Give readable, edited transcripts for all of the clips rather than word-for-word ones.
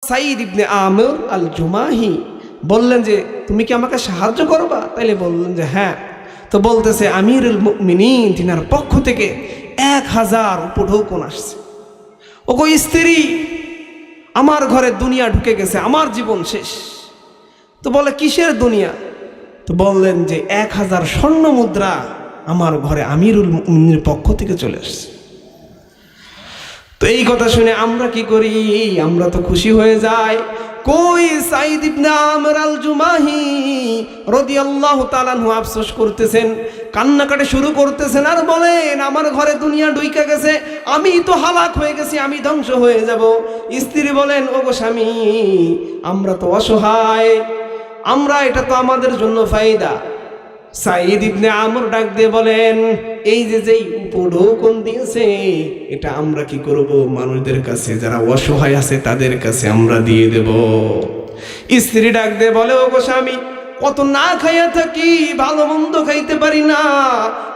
সাঈদ ইবনে আমর আল জুমাহি বললেন যে তুমি কি আমাকে সাহায্য করবা? তাইলে বললেন যে হ্যাঁ। তো বলতেছে আমিরুল মুমিনিন তিনার পক্ষ থেকে 1000 উপঢৌকন আসছে। ওগো স্ত্রী, আমার ঘরে দুনিয়া ঢুকে গেছে, আমার জীবন শেষ। তো বলে কিসের দুনিয়া? তো বললেন যে 1000 স্বর্ণ মুদ্রা আমার ঘরে আমিরুল মুমিনের পক্ষ থেকে চলে আসছে। তো এই কথা শুনে আমরা কি করি? আমরা তো খুশি হয়ে যাই। কই সাঈদ ইবনে আমর আল জুমাহি রাদিয়াল্লাহু তাআলা আনহু আফসোস করতেছেন, কান্নাকাটি শুরু করতেছেন আর বলেন আমার ঘরে দুনিয়া ঢুইকা গেছে, আমি তো হালাক হয়ে গেছি, আমি ধ্বংস হয়ে যাব। স্ত্রী বলেন ওগো স্বামী, আমরা তো অসহায়, এটা তো আমাদের জন্য ফায়দা। সাঈদ ইবনে আমর ডাক দিয়ে বলেন এই যেই উপঢৌকন দিয়েছে এটা আমরা কি করব? মানুষদের কাছে যারা অসহায় আছে তাদের কাছে আমরা দিয়ে দেব। স্ত্রী ডাক দিয়ে বলে ওগো স্বামী, কত না খাইয়া থাকি, ভালো মন্দ খাইতে পারি না,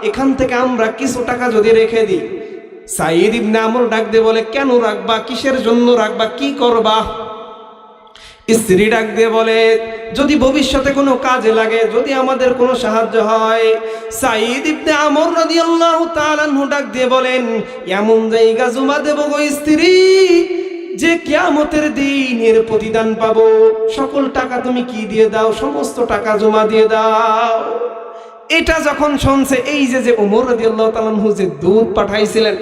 এখান থেকে আমরা কিছু টাকা যদি রেখে দিই। সাঈদ ইবনে আমর ডাক দিয়ে বলে কেন রাখবা? কিসের জন্য রাখবা? কি করবা? স্ত্রী ডাক দিয়ে বলে যদি ভবিষ্যতে কোনো কাজে লাগে, যদি আমাদের কোনো সাহায্য হয়। সাঈদ ইবনে আমর রাদিয়াল্লাহু তাআলা আনহু ডাক দিয়ে বলেন এমন জায়গা জমা দেব গো স্ত্রী যে কিয়ামতের দিন এর প্রতিদান পাবো। সকল টাকা তুমি কি দিয়ে দাও, সমস্ত টাকা জমা দিয়ে দাও। এটা যখন শুনছে এই যে ওমর রাদিয়াল্লাহু তাআলা আনহু যে দুধ পাঠাইছিলেন,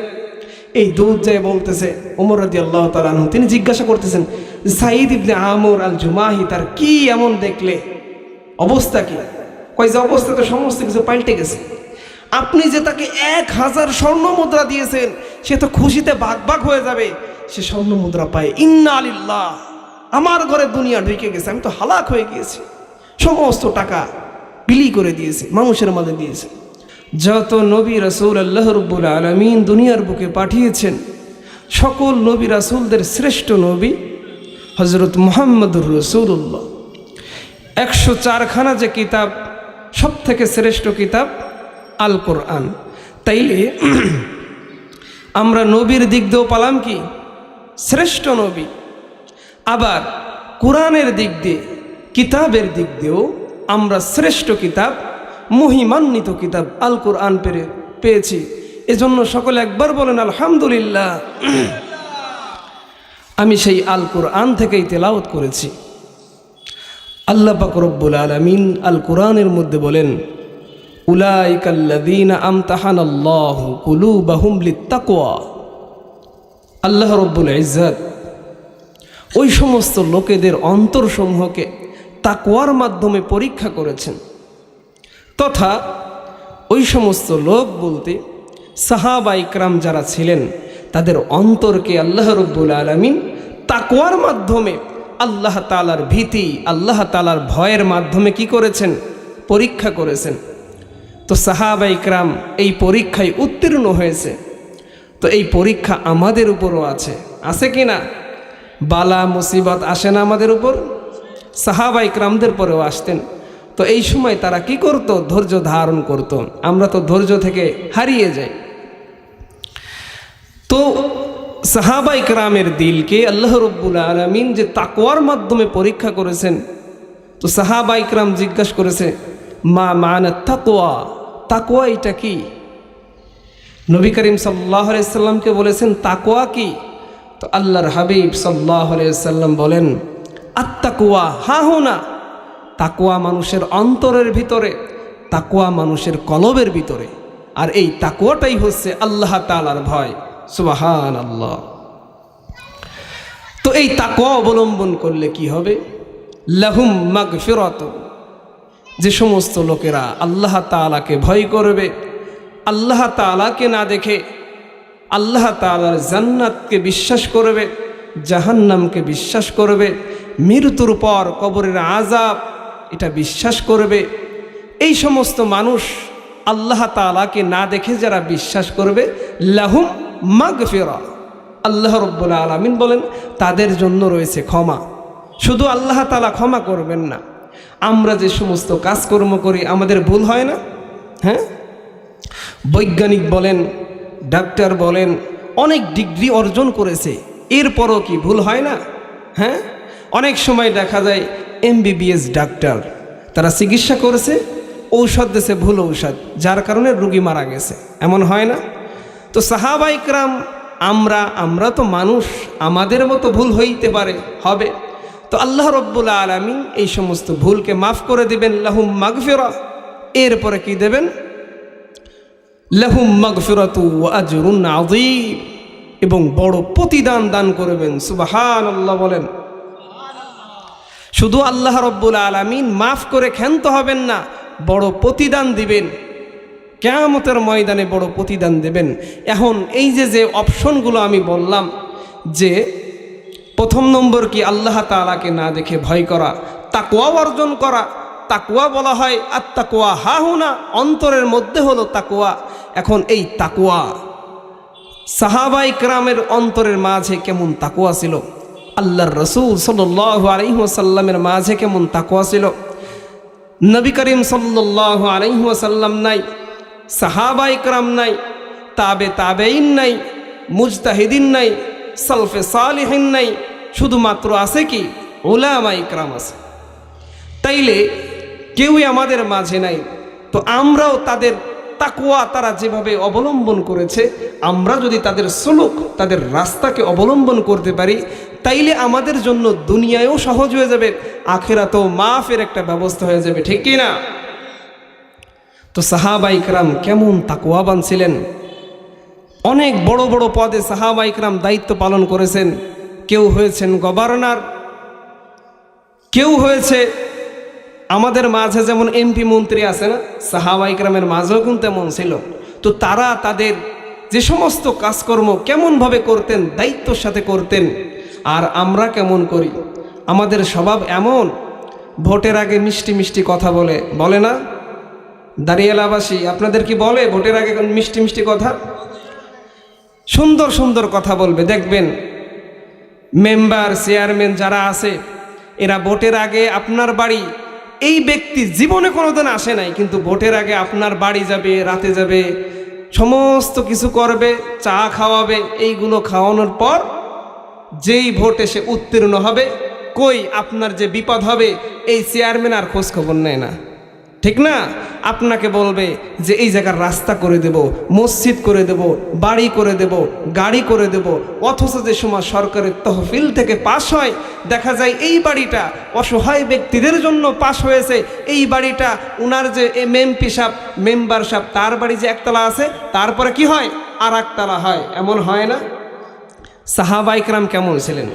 এই দুধ যায় বলতেছে ওমর রাদিয়াল্লাহু তাআলা আনহু, তিনি জিজ্ঞাসা করতেছেন সাঈদ ইবনে আমর আল জুমাহি তার কি এমন দেখলে, অবস্থা কি? কই যে অবস্থা তো সমস্ত কিছু পাল্টে গেছে। আপনি যে তাকে 1000 স্বর্ণ মুদ্রা দিয়েছেন, সে তো খুশিতে বাক হয়ে যাবে। সে স্বর্ণ মুদ্রা পায়, ইন্না লিল্লাহ, আমার ঘরে দুনিয়া ঢুকে গেছে, আমি তো হালাক হয়ে গিয়েছি, সমস্ত টাকা বিলি করে দিয়েছে, মানুষের মাঝে দিয়েছে। যত নবী রাসূল আল্লাহ রাব্বুল আলামিন দুনিয়ার বুকে পাঠিয়েছেন, সকল নবী রাসূলদের শ্রেষ্ঠ নবী হযরত মুহাম্মদুর রাসূলুল্লাহ। 104 খানা যে কিতাব, সব থেকে শ্রেষ্ঠ কিতাব আল কোরআন। তাইলে আমরা নবীর দিক দিয়েও পালাম কি শ্রেষ্ঠ নবী, আবার কোরআনের দিক দিয়ে, কিতাবের দিক দিয়েও আমরা শ্রেষ্ঠ কিতাব, মহিমান্বিত কিতাব আল কোরআন পেয়েছি। এজন্য সকলে একবার বলেন আলহামদুলিল্লাহ। আমি সেই আল কোরআন থেকেই তেলাওয়াত করেছি। আল্লাহ পাক রব্বুল আলামিন আল কোরআনের মধ্যে বলেন উলাইকাল্লাযীনা আমতাহানাল্লাহু কুলুবাহুম লিত্তাকওয়া। আল্লাহ রব্বুল ইজ্জত ওই সমস্ত লোকেদের অন্তরসমূহকে তাকওয়ার মাধ্যমে পরীক্ষা করেছেন, তথা ওই সমস্ত লোক বলতে সাহাবা ইকরাম যারা ছিলেন তাদের অন্তরকে আল্লাহ রব্বুল আলামিন তাকওয়ার মাধ্যমে, আল্লাহ তাআলার ভীতি, আল্লাহ তাআলার ভয়ের মাধ্যমে কি করেছেন? পরীক্ষা করেছেন। তো সাহাবা ইকরাম এই পরীক্ষায় উত্তীর্ণ হয়েছে। তো এই পরীক্ষা আমাদের উপরও আছে কি না? বালা মুসিবত আসে না আমাদের উপর? সাহাবা ইকরামদের পরেও আসতেন। তো এই সময় তারা কি করত? ধৈর্য ধারণ করত। আমরা তো ধৈর্য থেকে হারিয়ে যাই। তো সাহাবা ইকরামের দিলকে আল্লাহ রব্বুল আলামিন যে তাকওয়ার মাধ্যমে পরীক্ষা করেছেন, তো সাহাবা ইকরাম জিজ্ঞাসা করেছে মা মানা তাকওয়া, তাকওয়া এটা কি? নবী করিম সাল্লাল্লাহু আলাইহি সাল্লামকে বলেছেন তাকওয়া কি? তো আল্লাহর হাবিব সাল্লাল্লাহু আলাইহি সাল্লাম বলেন আত-তাকওয়া হাহুনা, তাকওয়া মানুষের অন্তরের ভিতরে, তাকওয়া মানুষের কলবের ভিতরে। আর এই তাকওয়াটাই হচ্ছে আল্লাহ তাআলার ভয়। সুবহানাল্লাহ। তো এই তাকওয়া অবলম্বন করলে কি হবে? লাহুম মাগফিরাতুন, যে সমস্ত লোকেরা আল্লাহ তাআলাকে ভয় করবে, আল্লাহ তাআলাকে না দেখে আল্লাহ তাআলার জান্নাতকে বিশ্বাস করবে, জাহান্নামকে বিশ্বাস করবে, মৃত্যুর পর কবরের আযাব এটা বিশ্বাস করবে, এই সমস্ত মানুষ আল্লাহ তাআলাকে না দেখে যারা বিশ্বাস করবে, লাহুম মাগফিরা, আল্লাহ রাব্বুল আলামিন বলেন তাদের জন্য রয়েছে ক্ষমা। শুধু আল্লাহ তাআলা ক্ষমা করবেন না, আমরা যে সমস্ত কাজকর্ম করি আমাদের ভুল হয় না? হ্যাঁ, বৈজ্ঞানিক বলেন, ডাক্তার বলেন, অনেক ডিগ্রি অর্জন করেছে, এরপরও কি ভুল হয় না? হ্যাঁ, অনেক সময় দেখা যায় MBBS ডাক্তার তারা চিকিৎসা করেছে, ঔষধ দিয়েছে ভুল ঔষধ, যার কারণে রোগী মারা গেছে, এমন হয় না? তো সাহাবা ইকরাম আমরা তো মানুষ, আমাদের মতো ভুল হইতে পারে, হবে। তো আল্লাহ রব্বুল আলামিন এই সমস্ত ভুলকে মাফ করে দিবেন, লাহুম মাগফিরা। এরপরে কি দেবেন? লাহুম মাগফিরাতু ওয়া আজরুন আযীম, এবং বড় প্রতিদান দান করবেন। সুবহানাল্লাহ বলেন। শুধু আল্লাহ রব্বুল আলামিন মাফ করে ক্ষান্ত হবেন না, বড় প্রতিদান দিবেন, কিয়ামতের ময়দানে বড় প্রতিদান দেবেন। এখন এই যে অপশনগুলো আমি বললাম, যে প্রথম নম্বর কি আল্লাহ তাআলাকে না দেখে ভয় করা, তাকওয়া অর্জন করা। তাকওয়া বলা হয় আত-তাকওয়া হাহুনা, অন্তরের মধ্যে হলো তাকওয়া। এখন এই তাকওয়া সাহাবা ইকরামের অন্তরের মাঝে কেমন তাকওয়া ছিল, আল্লাহর রাসূল সাল্লাল্লাহু আলাইহি ওয়াসাল্লামের মাঝে কেমন তাকওয়া ছিল। নবী করিম সাল্লাল্লাহু আলাইহি ওয়াসাল্লাম নাই, সাহাবা ইকরাম নাই, তাবেঈন নাই, মুজতাহিদিন নাই, সালফে সালিহিন নাই, শুধুমাত্র আছে কি উলামা ইকরাম আছে। তাইলে কেউই আমাদের মাঝে নাই। তো আমরাও তাদের তাকওয়া তারা যেভাবে অবলম্বন করেছে, আমরা যদি তাদের সুলুক, তাদের রাস্তাকে অবলম্বন করতে পারি, তাইলে আমাদের জন্য দুনিয়ায়ও সহজ হয়ে যাবে, আখিরাতেও মাফের একটা ব্যবস্থা হয়ে যাবে, ঠিক কি না? তো সাহাবা ইকরাম কেমন তাকওয়াবান ছিলেন। অনেক বড় বড় পদে সাহাবা ইকরাম দায়িত্ব পালন করেছেন। কেউ হয়েছেন গভর্নর, কেউ হয়েছে আমাদের মাঝে যেমন এমপি মন্ত্রী আছে না, সাহাবা ইকরামের মাঝেও কিন্তু তেমন ছিল। তো তারা তাদের যে সমস্ত কাজকর্ম কেমনভাবে করতেন, দায়িত্বর সাথে করতেন। আর আমরা কেমন করি? আমাদের স্বভাব এমন, ভোটের আগে মিষ্টি মিষ্টি কথা বলে না? দাঁড়িয়ালাবাসী আপনাদের কি বলে ভোটের আগে মিষ্টি মিষ্টি কথা? সুন্দর সুন্দর কথা বলবে। দেখবেন মেম্বার, চেয়ারম্যান যারা আছে, এরা ভোটের আগে আপনার বাড়ি, এই ব্যক্তি জীবনে কোনোদিন আসে নাই, কিন্তু ভোটের আগে আপনার বাড়ি যাবে, রাতে যাবে, সমস্ত কিছু করবে, চা খাওয়াবে। এইগুলো খাওয়ানোর পর যেই ভোটে সে উত্তীর্ণ হবে, কই আপনার যে বিপদ হবে, এই চেয়ারম্যান আর খোঁজ খবর নেয় না, ঠিক না? আপনাকে বলবে যে এই জায়গার রাস্তা করে দেব, মসজিদ করে দেব, বাড়ি করে দেব, গাড়ি করে দেব। অথচ যে সময় সরকারের তহফিল থেকে পাস হয়, দেখা যায় এই বাড়িটা অসহায় ব্যক্তিদের জন্য পাস হয়েছে। এই বাড়িটা উনার যে এমপি সাহেব, মেম্বার সাহেব, তার বাড়ি যে একতলা আছে, তারপরে কি হয় আর একতলা হয়, এমন হয় না? সাহাবা ইকরাম কেমন ছিলেন?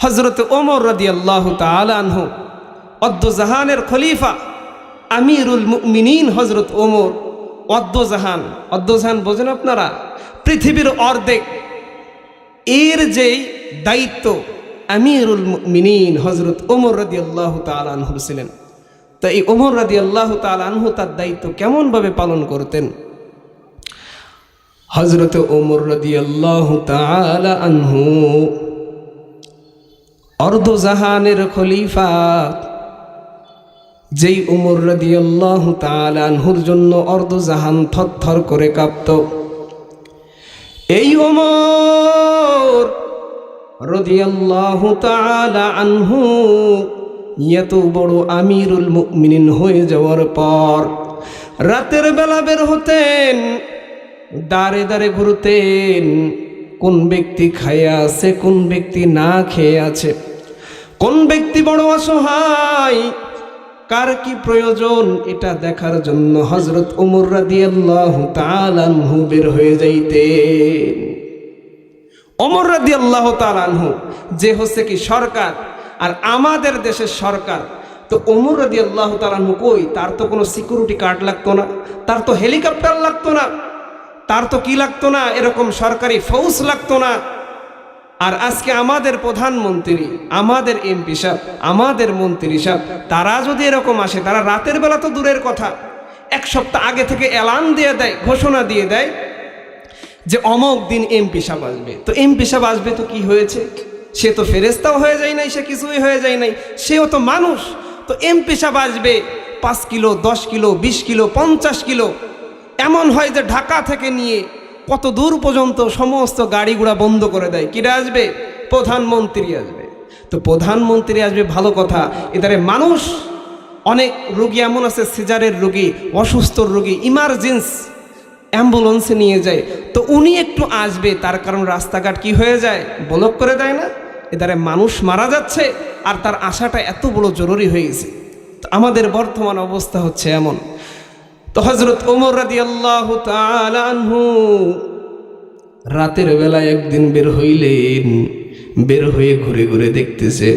হযরত ওমর রাদিয়াল্লাহু তাআলা আনহু, অদ্দুজাহানের খলিফা, আমিরুল মুমিনিন হযরত ওমর, অদ্দুজাহান বোঝেন আপনারা? পৃথিবীর অর্ধেক, এর যেই দায়িত্ব আমিরুল মুমিনিন হযরত ওমর রাদিয়াল্লাহু তাআলা আনহু ছিলেন। তো এই ওমর রাদিয়াল্লাহু তাআলা আনহু তার দায়িত্ব কেমনভাবে পালন করতেন? হযরত ওমর রাদিয়াল্লাহু তাআলা আনহু অর্ধজাহানের খলিফা। যেই ওমর রাদিয়াল্লাহু তাআলা আনহুর জন্য অর্ধজাহান থরথর করে কাঁপত, এই ওমর রাদিয়াল্লাহু তাআলা আনহু এত বড় আমিরুল মুমিনিন হয়ে যাওয়ার পর রাতের বেলা বের হতেন, দাঁড়ে দাঁড়ে ঘুরতেন, কোন ব্যক্তি খাইয়া আছে, কোন ব্যক্তি না খেয়ে আছে, কোন ব্যক্তি বড় অসহায়, কার কি প্রয়োজন, এটা দেখার জন্য হযরত ওমর রাদিয়াল্লাহু তাআলা আনহু বের হয়ে যাইতেন। ওমর রাদিয়াল্লাহু তাআলা আনহু যে হচ্ছে কি সরকার, আর আমাদের দেশের সরকার। তো ওমর রাদিয়াল্লাহু তাআলা আনহু কই? তার তো কোনো সিকিউরিটি কার্ড লাগতো না, তার তো হেলিকপ্টার লাগতো না, তার তো কি লাগতো না, এরকম সরকারি ফৌজ লাগতো না। আর আজকে আমাদের প্রধানমন্ত্রী, আমাদের এমপি সাহেব, আমাদের মন্ত্রী সাহেব, তারা যদি এরকম আসে, তারা রাতের বেলা তো দূরের কথা, এক সপ্তাহ আগে থেকে এলান দিয়ে দেয়, ঘোষণা দিয়ে দেয় যে অমুক দিন এমপি সাহেব আসবে। তো এমপি সাহেব আসবে তো কি হয়েছে? সে তো ফেরেশতাও হয়ে যায় নাই, সে কিছুই হয়ে যায় নাই, সেও তো মানুষ। তো এমপি সাহেব আসবে 5 কিলো, 10 কিলো, 20 কিলো, 50 কিলো, এমন হয় যে ঢাকা থেকে নিয়ে কত দূর পর্যন্ত সমস্ত গাড়ি ঘোড়া বন্ধ করে দেয়। কিরা আসবে? প্রধানমন্ত্রী আসবে। তো প্রধানমন্ত্রী আসবে ভালো কথা, এদারে মানুষ অনেক রোগী এমন আছে, সিজারের রোগী, অসুস্থ রোগী, ইমার্জেন্সি অ্যাম্বুলেন্সে নিয়ে যায়, তো উনি একটু আসবে, তার কারণ রাস্তাঘাট কি হয়ে যায়, ব্লক করে দেয় না, এদারে মানুষ মারা যাচ্ছে আর তার আশাটা এত বড় জরুরি হয়ে গেছে। তো আমাদের বর্তমান অবস্থা হচ্ছে এমন। তো হযরত ওমর রাদিয়াল্লাহু তাআলা আনহু রাতের বেলায় একদিন বের হইলেন, বের হয়ে ঘুরে ঘুরে দেখতেছে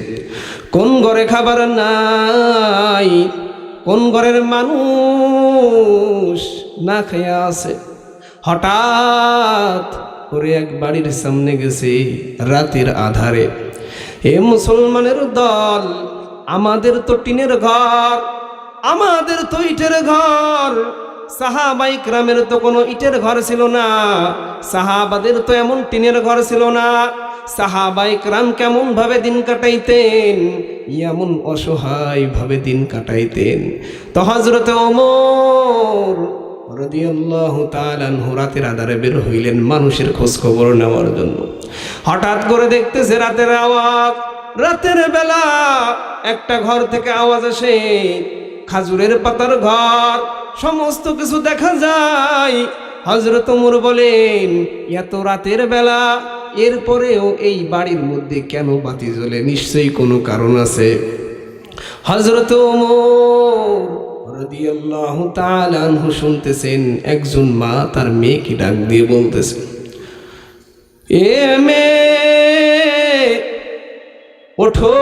কোন ঘরে খাবার নাই, কোন ঘরের মানুষ না খেয়ে আছে। হঠাৎ করে এক বাড়ির সামনে গেছে রাতের আধারে। এ মুসলমানের দল, আমাদের তো টিনের ঘর, আমাদের তো ইটের ঘর, সাহাবাই কেরামের তো কোনো ইটের ঘর ছিল না, সাহাবাদের তো এমন টিনের ঘর ছিল না। সাহাবাই কেরাম কেমন ভাবে দিন কাটাইতেন, এমন অসহায় ভাবে দিন কাটাইতেন। তো হযরত ওমর রাদিয়াল্লাহু তাআলা আনহু রাতের আধারে বের হইলেন মানুষের খোঁজ খবর নেওয়ার জন্য। হঠাৎ করে দেখতেছে রাতের আওয়াজ, রাতের বেলা একটা ঘর থেকে আওয়াজ আসে, খাজুরের পাতার ঘর, সমস্ত কিছু দেখা যায়। হযরত ওমর বলেন, এত রাতের বেলা এরপরেও এই বাড়ির মধ্যে কেন বাতি জ্বলে, নিশ্চয়ই কোনো কারণ আছে। হযরত ওমর রাদিয়াল্লাহু তাআলা আনহু শুনতেছেন একজন মা তার মেয়েকে ডাক দিয়ে বলতেছে, এ মেয়ে ওঠো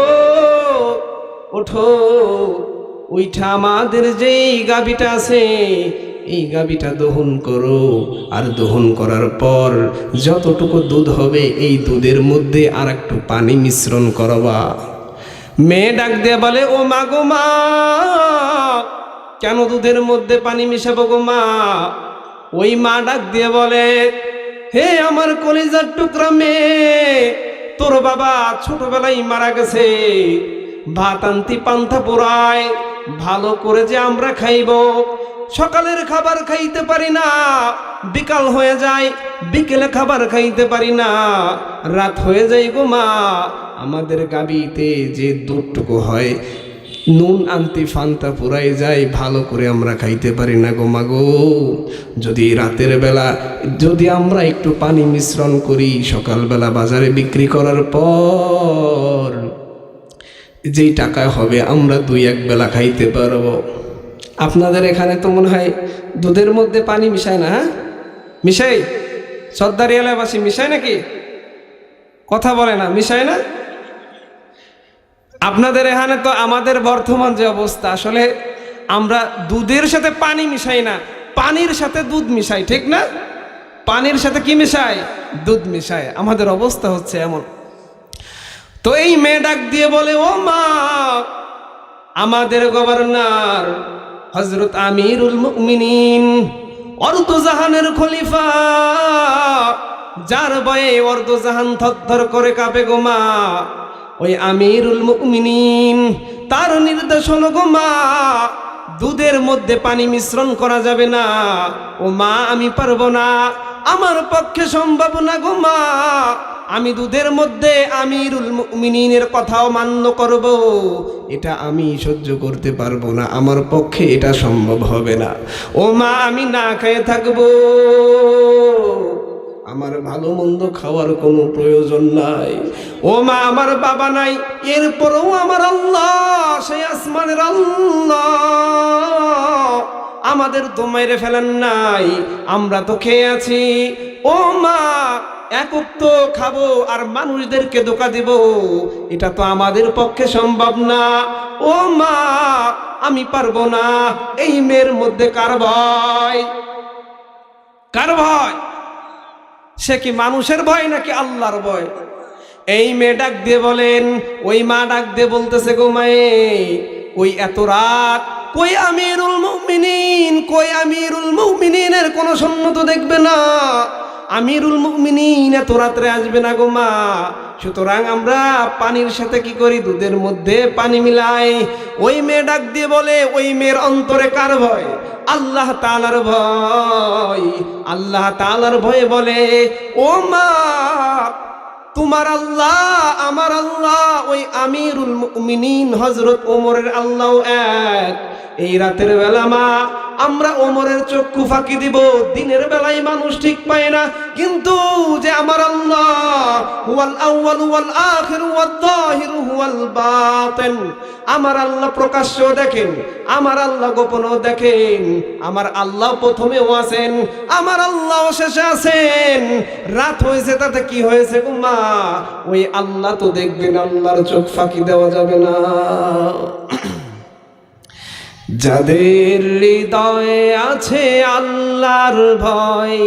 ওঠো, ওইটা আমাদের যেই গাভীটা আছে এই গাভীটা দহন করো, আর দহন করার পর যতটুকু দুধ হবে এই দুধের মধ্যে আর একটু পানি মিশ্রণ করবা। মেয়ে ডাক দিয়ে বলে, ও মা গো মা, কেন দুধের মধ্যে পানি মিশাবো গো মা? ওই মা ডাক দিয়ে বলে, হে আমার কলিজার টুকরা মেয়ে, তোর বাবা ছোটবেলায় মারা গেছে, ভাত আনতি পান্থা পোড়ায়, ভালো করে যে আমরা খাইব, সকালের খাবার খাইতে পারি না, বিকাল হয়ে যায়, বিকেলে খাবার খাইতে পারি না, রাত হয়ে যায় গো মা। আমাদের গাভীতে যে দুধটুকু হয়, নুন আনতে ফান্তা পুরাই যায়, ভালো করে আমরা খাইতে পারি না গো মা গো। যদি রাতের বেলা যদি আমরা একটু পানি মিশ্রণ করি, সকালবেলা বাজারে বিক্রি করার পর যেই টাকা হবে আমরা দুই এক বেলা খাইতে পারবো। আপনাদের এখানে তো মনে হয় দুধের মধ্যে পানি মিশায় না? হ্যাঁ মিশাই, সর্দারি এলাকাবাসী মিশায় নাকি? কথা বলে না, মিশায় না? আপনাদের এখানে তো আমাদের বর্তমান যে অবস্থা, আসলে আমরা দুধের সাথে পানি মিশাই না, পানির সাথে দুধ মিশাই, ঠিক না? পানির সাথে কি মিশাই? দুধ মিশাই। আমাদের অবস্থা হচ্ছে এমন। তো এই মেয়ে ডাক দিয়ে বলে, ও মা, আমাদের গভর্নর হযরত আমিরুল মুমিনিন, অর্ধজাহানের খলিফা, যার ভয়ে অর্ধজাহান থরথর করে কাঁপে গো মা, ওই আমিরুল মুমিনিন তার নির্দেশ হলো গো মা, দুধের মধ্যে পানি মিশ্রণ করা যাবে না। ও মা, আমি পারবো না, আমার পক্ষে সম্ভব না গো মা। আমি দুধের মধ্যে আমিরুল মুমিনিনের কথাও মান্য করব, এটা আমি সহ্য করতে পারবো না, আমার পক্ষে এটা সম্ভব হবে না। ও মা, আমি না খেয়ে থাকবো, আমার ভালো মন্দ খাওয়ার কোনো প্রয়োজন নাই। ও মা, আমার বাবা নাই, এরপরও আমার আল্লাহ, সেই আসমানের আল্লাহ আমাদের তো মেরে ফেলেন নাই, আমরা তো খেয়ে আছি। ও মা, একক তো খাবো আর মানুষদেরকে ধোঁকা দিব, এটা তো আমাদের পক্ষে সম্ভব না। ও মা, আমি পারবো না। এই মেয়ের মধ্যে কার ভয়? কার ভয়? সে কি মানুষের ভয় নাকি আল্লাহর ভয়? এই মেয়ে ডাক দিয়ে বলেন, ওই মা ডাক দিয়ে বলতেছে, গো মায়ে, ওই এত রাত কই আমিরুল মুমিনিন, কই আমিরুল মুমিনিনের কোনো সৈন্য তো দেখবে না, আমিরুল মুমিনিন এত রাত্রে আসবে না গো মা। সুতরাং আমরা পানির সাথে কি করি? দুধের মধ্যে পানি মিলাই। ওই মেয়ে ডাক দিয়ে বলে, ওই মেয়ের অন্তরে কার ভয়? আল্লাহ তাআলার ভয়। আল্লাহ তাআলার ভয়ে বলে, ও মা, তোমার আল্লাহ আমার আল্লাহ ওই আমিরুল মুমিনিন হযরত ওমরের আল্লাহ এক। এই রাতের বেলা মা আমরা ওমরের চক্ষু ফাঁকি দিব, দিনের বেলায় মানুষ ঠিক পায় না, কিন্তু যে আমার আল্লাহ হুয়াল আউয়াল ওয়াল আখির ওয়াল যাহির ওয়াল বাতিন, আমার আল্লাহ প্রকাশ্য দেখেন, আমার আল্লাহ গোপনও দেখেন, আমার আল্লাহ প্রথমেও আছেন, আমার আল্লাহ শেষে আছেন। রাত হয়েছে তাতে কি হয়েছে গো মা, ওই আল্লাহ তো দেখবেন, আল্লাহর চোখ ফাঁকি দেওয়া যাবে না। যাদের হৃদয়ে আছে আল্লাহর ভয়,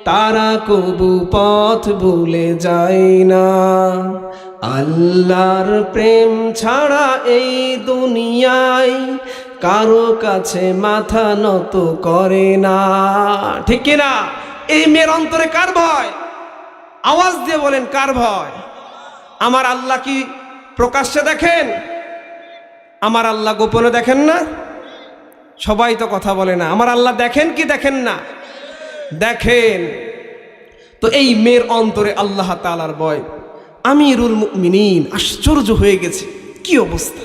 তারা কবু পথ ভুলে যায় না। আল্লাহর প্রেম ছাড়া এই দুনিয়ায় কারো কাছে মাথা নত করে না, ঠিক কিনা? এই মেয়ের অন্তরে কার ভয়? আওয়াজ দিয়ে বলেন, কার ভয়? আমার আল্লাহ কি প্রকাশ্যে দেখেন? আমার আল্লাহ গোপনে দেখেন না? সবাই তো কথা বলে না। আমার আল্লাহ দেখেন কি দেখেন না? দেখেন। তো এই মেয়ের অন্তরে আল্লাহ তাআলার ভয়। আমিরুল মুমিনিন আশ্চর্য হয়ে গেছে, কি অবস্থা!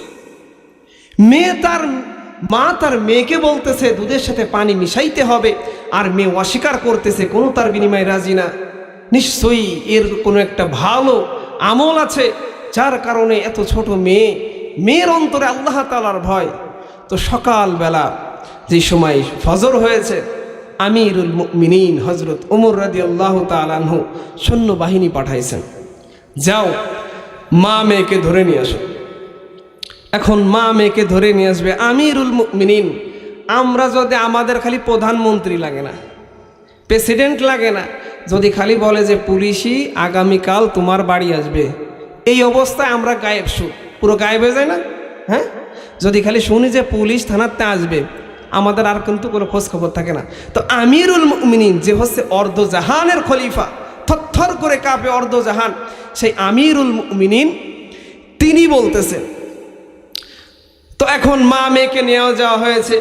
মা তার মেয়েকে বলতেছে দুধের সাথে পানি মিশাইতে হবে, আর মেয়ে অস্বীকার করতেছে, কোনো তার বিনিময়ে রাজি না। নিশ্চয়ই এর কোনো একটা ভালো আমল আছে, যার কারণে এত ছোট মেয়ের অন্তরে আল্লাহ তাআলার ভয়। তো সকালবেলা যে সময় ফজর হয়েছে, আমিরুল মুমিনিন হযরত ওমর রাদিয়াল্লাহু তাআলা আনহু সৈন্যবাহিনী পাঠাইছেন, যাও মা মেয়েকে ধরে নিয়ে আসো। এখন মা মেয়েকে ধরে নিয়ে আসবে আমিরুল মুমিনিন। আমরা যদি, আমাদের খালি প্রধানমন্ত্রী লাগে না, প্রেসিডেন্ট লাগে না, যদি খালি বলে যে পুলিশই আগামীকাল তোমার বাড়ি আসবে, এই অবস্থায় আমরা গায়েব, পুরো গায়েব হয়ে যায় না? হ্যাঁ, যদি খালি শুনি যে পুলিশ থানাতে আসবে, আমাদের আর কিন্তু কোনো খোঁজ খবর থাকে না। তো আমিরুল মুমিনিন যে হচ্ছে অর্ধজাহানের খলিফা, থরথর করে কাঁপে অর্ধজাহান, সেই আমিরুল মুমিনিন তিনি বলতেছেন। তো এখন মা মেয়েকে নেওয়া যাওয়া হয়েছে,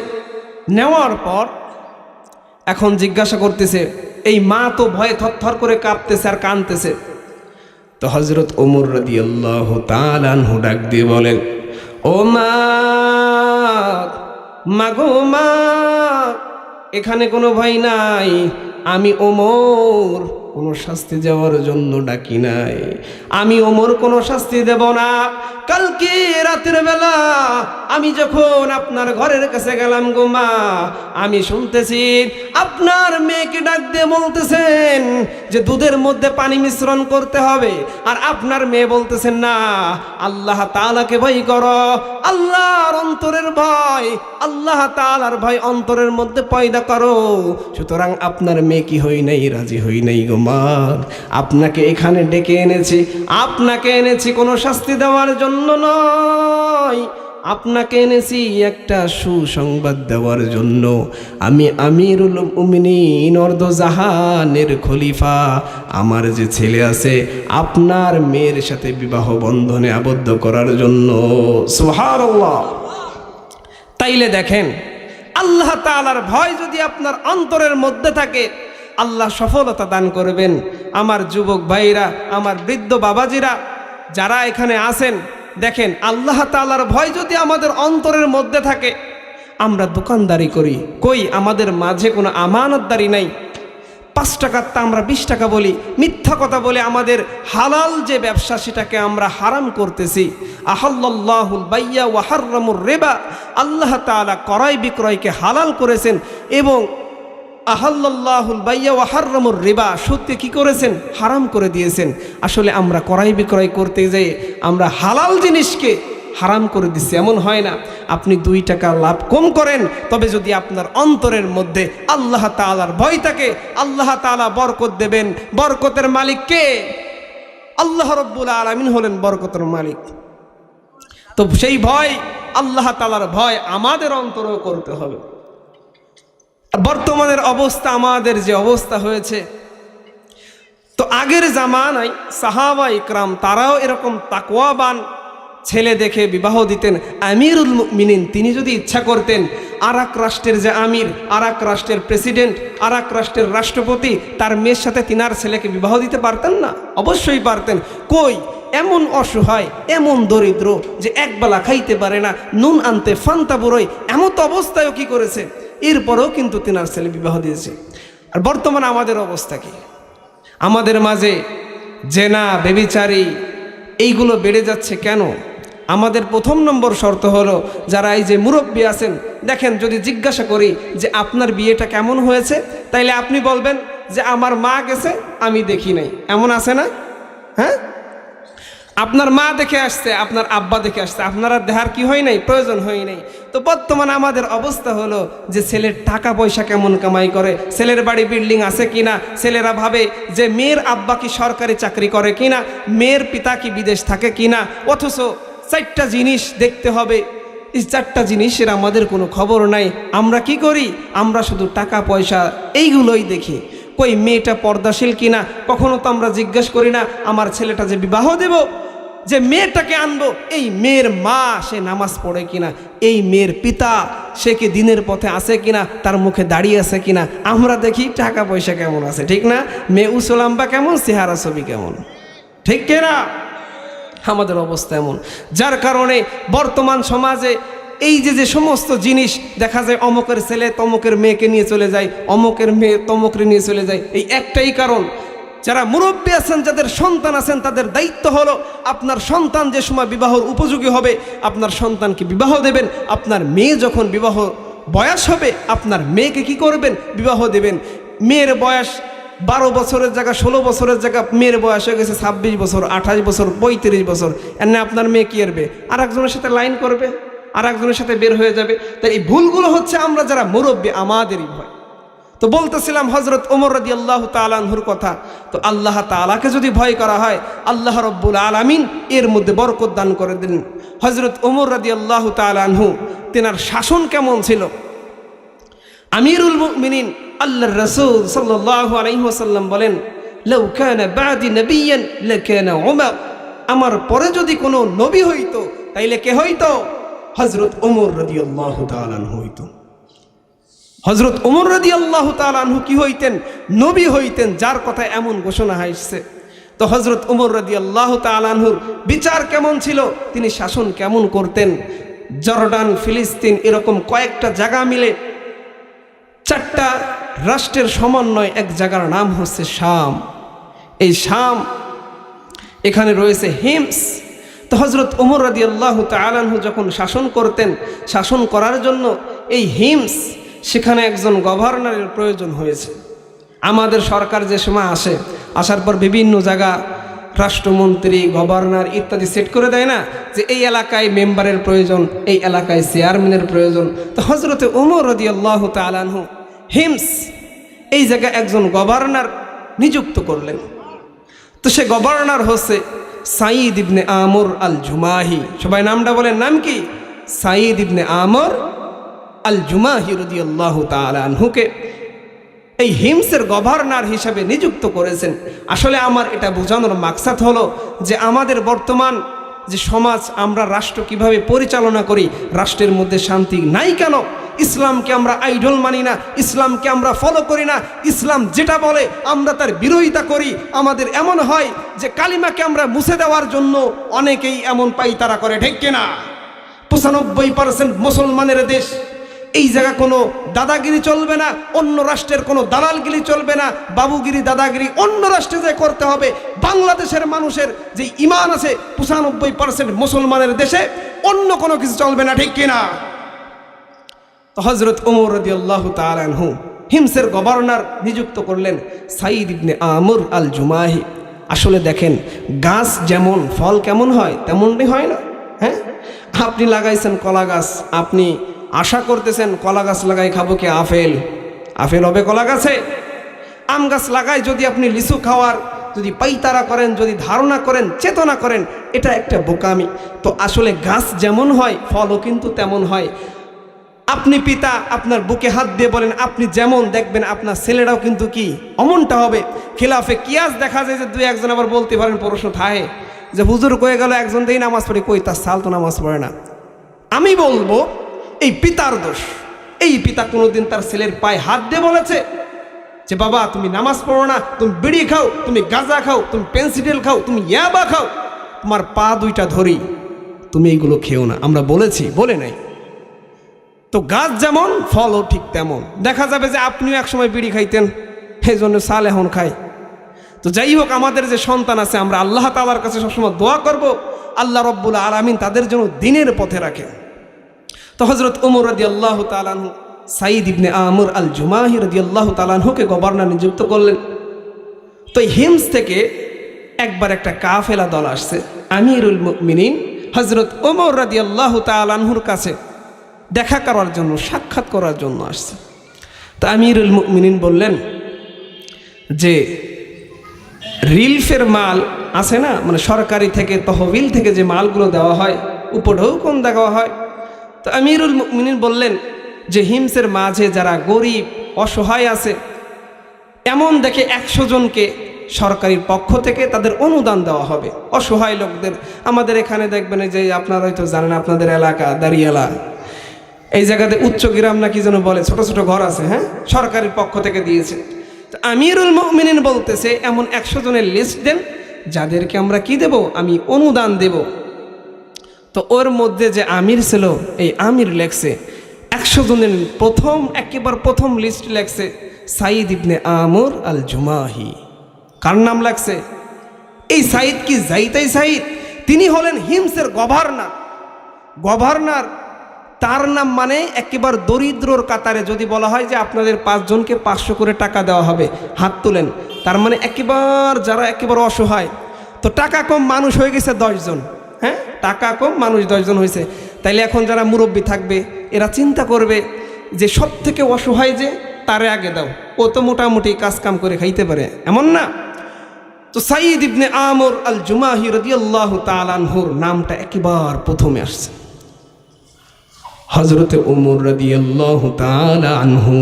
নেওয়ার পর এখন জিজ্ঞাসা করতেছে, এই মা তো ভয়ে থরথর করে কাঁপতেছে আর কাঁদতেছে। তো হযরত ওমর রাদিয়াল্লাহু তাআলা আনহু ডাক দিয়ে বলেন, ও মা, মাগো মা, এখানে কোনো ভয় নাই, আমি ওমর কোনো শাস্তি দেওয়ার জন্য ডাকি নাই, আমি ওমর কোনো শাস্তি দেব না। কালকে রাতের বেলা আমি যখন আপনার ঘরের কাছে গেলাম গো মা, আমি শুনতেছি আপনার মেয়েকে ডাক দিয়ে বলতেছেন যে দুধের মধ্যে পানি মিশ্রণ করতে হবে, আর আপনার মেয়ে বলতেছেন না, আল্লাহ তাআলাকে ভয় করো, আল্লাহর অন্তরের ভয়, আল্লাহ তাআলার ভয় অন্তরের মধ্যে পয়দা করো। সুতরাং আপনার মেয়ে কি হই নাই, রাজি হই নাই গো মা, আপনাকে এখানে ডেকে এনেছি, আপনাকে এনেছি কোনো শাস্তি দেওয়ার জন্য নয়, আপনাকে এনেছি একটা সুসংবাদ দেওয়ার জন্য। আমি আমিরুল মুমিনিন অর্ধজাহানের খলিফা, আমার যে ছেলে আছে আপনার মেয়ের সাথে বিবাহ বন্ধনে আবদ্ধ করার জন্য। সুবহানাল্লাহ। তাইলে দেখেন, আল্লাহ তাআলার ভয় যদি আপনার অন্তরের মধ্যে থাকে, আল্লাহ সফলতা দান করবেন। আমার যুবক ভাইরা, আমার বৃদ্ধ বাবাজিরা যারা এখানে আছেন, দেখেন আল্লাহ তাআলার ভয় যদি আমাদের অন্তরের মধ্যে থাকে, আমরা দোকানদারি করি, কই আমাদের মাঝে কোনো আমানতদারি নাই। 5 টাকার তা আমরা 20 টাকা বলি, মিথ্যা কথা বলে আমাদের হালাল যে ব্যবসা সেটাকে আমরা হারাম করতেছি। আহাল্লাল্লাহুল বাইয়া ওয়া হাররামুর রিবা, আল্লাহ তাআলা ক্রয় বিক্রয়কে হালাল করেছেন, এবং আহাল্লাল্লাহুল বাইয়া ওয়া হাররামুর রিবা, সুদকে কি করেছেন? হারাম করে দিয়েছেন। আসলে আমরা ক্রয় বিক্রয় করতে যেয়ে আমরা হালাল জিনিসকে হারাম করে দিচ্ছি। এমন হয় না আপনি 2 টাকা লাভ কম করেন, তবে যদি আপনার অন্তরের মধ্যে আল্লাহ তাআলার ভয় থাকে, আল্লাহ তাআলা বরকত দেবেন। বরকতের মালিক কে? আল্লাহ রাব্বুল আলামিন হলেন বরকতের মালিক। তো সেই ভয়, আল্লাহ তাআলার ভয় আমাদের অন্তরেও করতে হবে। বর্তমানের অবস্থা, আমাদের যে অবস্থা হয়েছে, তো আগের জামানায় সাহাবা ইকরাম তারাও এরকম তাকওয়াবান ছেলে দেখে বিবাহ দিতেন। আমিরুল মুমিনিন তিনি যদি ইচ্ছা করতেন আর এক রাষ্ট্রের যে আমির, আর এক রাষ্ট্রের প্রেসিডেন্ট, আর এক রাষ্ট্রের রাষ্ট্রপতি, তার মেয়ের সাথে তিনার ছেলেকে বিবাহ দিতে পারতেন না? অবশ্যই পারতেন। কই, এমন অসহায়, এমন দরিদ্র যে একবেলা খাইতে পারে না, নুন আনতে ফান্তা বুড়োয়, এমন তো অবস্থায়ও কি করেছে, এরপরেও কিন্তু তিনার ছেলে বিবাহ দিয়েছে। আর বর্তমানে আমাদের অবস্থা কি? আমাদের মাঝে জেনা, বেবিচারি এইগুলো বেড়ে যাচ্ছে কেন? আমাদের প্রথম নম্বর শর্ত হলো, যারা এই যে মুরব্বী আছেন, দেখেন যদি জিজ্ঞাসা করি যে আপনার বিয়েটা কেমন হয়েছে, তাইলে আপনি বলবেন যে আমার মা গেছে, আমি দেখি নাই। এমন আছে না? হ্যাঁ, আপনার মা দেখে আসছে, আপনার আব্বা দেখে আসছে, আপনারা দেখার কি হয় নাই, প্রয়োজন হয় নাই। তো বর্তমানে আমাদের অবস্থা হলো যে ছেলের টাকা পয়সা কেমন কামাই করে, ছেলের বাড়ি বিল্ডিং আছে কিনা, ছেলেরা ভাবে যে মেয়ের আব্বা কি সরকারি চাকরি করে কিনা, মেয়ের পিতা কি বিদেশ থাকে কিনা, অথচ 4টা জিনিস দেখতে হবে। এই 4টা জিনিসের আমাদের কোনো খবর নাই। আমরা কি করি? আমরা শুধু টাকা পয়সা এইগুলোই দেখি। কই মেয়েটা পর্দাশীল কিনা কখনো তো আমরা জিজ্ঞেস করি না। আমার ছেলেটা যে বিবাহ দেব, যে মেয়েটাকে আনবো, এই মেয়ের মা সে নামাজ পড়ে কিনা, এই মেয়ের পিতা সে কি দিনের পথে আছে কিনা, তার মুখে দাঁড়িয়ে আছে কিনা। আমরা দেখি টাকা পয়সা কেমন আছে, ঠিক না? মেয়ে উসলাম্বা কেমন, চেহারা ছবি কেমন, ঠিক কিনা? আমাদের অবস্থা এমন, যার কারণে বর্তমান সমাজে এই যে সমস্ত জিনিস দেখা যায়, অমুকের ছেলে তমুকের মেয়েকে নিয়ে চলে যায়, অমুকের মেয়ে তমুকের নিয়ে চলে যায়। এই একটাই কারণ, যারা মুরব্বী আছেন, যাদের সন্তান আছেন, তাদের দায়িত্ব হলো আপনার সন্তান যে সময় বিবাহর উপযোগী হবে, আপনার সন্তানকে বিবাহ দেবেন। আপনার মেয়ে যখন বিবাহ বয়স হবে, আপনার মেয়েকে কি করবেন? বিবাহ দেবেন। মেয়ের বয়স 12 বছরের জায়গা 16 বছরের জায়গা মেয়ের বয়স হয়ে গেছে 26 বছর, 28 বছর, 35 বছর। এর না আপনার মেয়ে কি করবে? আর একজনের সাথে লাইন করবে, আর একজনের সাথে বের হয়ে যাবে। তাই এই ভুলগুলো হচ্ছে আমরা যারা মুরব্বী, আমাদেরই ভয়। তো বলতেছিলাম হযরত ওমর রাদিয়াল্লাহু তাআলা আনহুর কথা। তো আল্লাহ তাআলাকে যদি ভয় করা হয়, আল্লাহ রাব্বুল আলামিন এর মধ্যে বরকত দান করে দেন। হযরত ওমর রাদিয়াল্লাহু তাআলা আনহু, তেনার শাসন কেমন ছিল? আমিরুল মুমিনিন আল্লাহর রাসূল সাল্লাল্লাহু আলাইহি ওয়াসাল্লাম বলেন, লাউ কানা বাদি নাবিয়্যান লাকানা উমর। আমার পরে যদি কোনো নবী হইতো, তাইলে কে হইতো? হযরত ওমর রাদিয়াল্লাহু তাআলা আনহু হইতো। হযরত ওমর রাদিয়াল্লাহু তাআলা আনহু কি হইতেন? নবী হইতেন, যার কথা এমন ঘোষণা আসছে। তো হযরত ওমর রাদিয়াল্লাহু তাআলা আনহুর বিচার কেমন ছিল, তিনি শাসন কেমন করতেন? জর্ডান, ফিলিস্তিন এরকম কয়েকটা জায়গা মিলে 4টা রাষ্ট্রের সমন্বয় এক জায়গার নাম হচ্ছে শাম। এই শাম, এখানে রয়েছে হিমস। তো হযরত ওমর রাদিয়াল্লাহু তাআলা আনহু যখন শাসন করতেন, শাসন করার জন্য এই হিমস, সেখানে একজন গভর্নরের প্রয়োজন হয়েছে। আমাদের সরকার যে সময় আসার পর বিভিন্ন জায়গা রাষ্ট্রমন্ত্রী, গভর্নর ইত্যাদি সেট করে দেয় না, যে এই এলাকায় মেম্বারের প্রয়োজন, এই এলাকায় চেয়ারম্যানের প্রয়োজন। তো হযরতে ওমর রাদিয়াল্লাহু তাআলা আনহু হিমস এই জায়গায় একজন গভর্নর নিযুক্ত করলেন। তো সে গভর্নর হচ্ছে সাঈদ ইবনে আমর আল জুমাহি। সবাই নামটা বলেন, নাম কি? সাঈদ ইবনে আমর আল জুমাহি রাদিয়াল্লাহু তাআলা আনহুকে এই হিমসের গভর্নর হিসাবে নিযুক্ত করেছেন। আসলে আমার এটা বোঝানোর মাকসাদ হলো যে আমাদের বর্তমান যে সমাজ, আমরা রাষ্ট্র কিভাবে পরিচালনা করি, রাষ্ট্রের মধ্যে শান্তি নাই কেন? ইসলামকে আমরা আইডল মানি না, ইসলামকে আমরা ফলো করি না, ইসলাম যেটা বলে আমরা তার বিরোধিতা করি। আমাদের এমন হয় যে কালিমাকে আমরা মুছে দেওয়ার জন্য অনেকেই এমন পাইতারা করে, ঠিক কিনা? 95% মুসলমানের দেশ। এই জায়গা কোনো দাদাগিরি চলবে না, অন্য রাষ্ট্রের কোনো দালালগিরি চলবে না, বাবুগিরি দাদাগিরি অন্য রাষ্ট্রে যে করতে হবে। বাংলাদেশের মানুষের যে ঈমান আছে 95% মুসলমানের দেশে, অন্য কোনো কিছু চলবে না, ঠিক কিনা? তো হযরত ওমর রাদিয়াল্লাহু তাআলা আনহু হিমসের গভর্নর নিযুক্ত করলেন সাঈদ ইবনে আমর আল জুমাহি। আসলে দেখেন, গাছ যেমন ফল কেমন হয় তেমনই হয় না? হ্যাঁ, আপনি লাগাইছেন কলা গাছ, আপনি আশা করতেছেন কলা গাছ লাগাই খাবো কি আপেল, আপেল হবে কলা গাছে? আম গাছ লাগাই যদি আপনি লিচু খাওয়ার যদি পাইতারা করেন, যদি ধারণা করেন, চেতনা করেন, এটা একটা বোকামি। তো আসলে গাছ যেমন হয় ফলও কিন্তু তেমন হয়। আপনি পিতা, আপনার বুকে হাত দিয়ে বলেন আপনি যেমন, দেখবেন আপনার ছেলেরাও কিন্তু কি অমনটা হবে। খিলাফে কিয়াস দেখা যায় যে 2-1 জন আবার বলতে পারেন প্রশ্ন থাকে যে হুজুর কয়ে গেল একজন দিয়েই নামাজ পড়ে, কই তার সাল তো নামাজ পড়ে না। আমি বলবো এই পিতার দোষ। এই পিতা কোনোদিন তার ছেলের পায়ে হাত দিয়ে বলেছে যে বাবা তুমি নামাজ পড়ো না, তুমি বিড়ি খাও, তুমি গাঁজা খাও, তুমি পেন্সিডেল খাও, তুমি ইয়াবা খাও, তোমার পা দুইটা ধরি, তুমি এইগুলো খেও না। আমরা বলেছি? বলে নাই। তো গাছ যেমন ফলও ঠিক তেমন। দেখা যাবে যে আপনিও একসময় বিড়ি খাইতেন, সেই জন্য সাল এখন খাই। তো যাই হোক, আমাদের যে সন্তান আছে আমরা আল্লাহ তাআলার কাছে সবসময় দোয়া করব আল্লাহ রব্বুল আলামিন তাদের জন্য দিনের পথে রাখে। তো হযরত ওমর রাদিয়াল্লাহু তাআলা আনহু সাঈদ ইবনে আমর আল জুমাহি রাদিয়াল্লাহু তাআলা আনহুকে গভর্নর নিযুক্ত করলেন। তো হিমস থেকে একবার একটা কাফেলা দল আসছে। আমিরুল মুমিনিন হযরত ওমর রাদিয়াল্লাহু তাআলা আনহুর কাছে দেখা করার জন্য, সাক্ষাৎ করার জন্য আসছে। তো আমিরুল মুমিনিন বললেন যে রিলফের মাল আছে না, মানে সরকারি থেকে তহবিল থেকে যে মালগুলো দেওয়া হয়, উপঢৌকন দেওয়া হয়। তো আমিরুল মুমিনিন বললেন যে হিমসের মাঝে যারা গরিব অসহায় আছে, এমন দেখে 100 জনকে সরকারের পক্ষ থেকে তাদের অনুদান দেওয়া হবে। অসহায় লোকদের, আমাদের এখানে দেখবেন যে আপনারা হয়তো জানেন, আপনাদের এলাকা দাঁড়িয়ালা এই জায়গাতে উচ্চ গ্রাম না কি যেন বলে, ছোট ছোট ঘর আছে, হ্যাঁ, সরকারের পক্ষ থেকে দিয়েছে। তো আমিরুল মুমিনিন বলতেছে এমন 100 জনের লিস্ট দেন যাদেরকে আমরা কি দেব, আমি অনুদান দেব। তো ওর মধ্যে যে আমির ছিল, এই আমির লেখছে 100 জনের একেবারে প্রথম লিস্ট লেখছে সাঈদ ইবনে আমর আল জুমাহি। কার নাম লাগছে? এই সাঈদ কি যাইতাই সাঈদ? তিনি হলেন হিমসের গভর্নর। তার নাম মানে একেবারে দরিদ্রর কাতারে। যদি বলা হয় যে আপনাদের 5 জনকে 500 করে টাকা দেওয়া হবে, হাত তুলেন, তার মানে একেবারে যারা একেবারে অসহায়। তো টাকা কম মানুষ হয়ে গেছে 10 জন, হ্যাঁ, টাকা কম মানুষ 10 জন হয়েছে। তাইলে এখন যারা মুরব্বী থাকবে এরা চিন্তা করবে যে সব থেকে অসহায় যে তারে আগে দাও, ও তো মোটামুটি কাজ কাম করে খাইতে পারে, এমন না? তো সাঈদ ইবনে আমর আল জুমাহি রাদিয়াল্লাহু তাআলা আনহুর নামটা একেবারে প্রথমে আসছে। হযরতে ওমর রাদিয়াল্লাহু তাআলা আনহু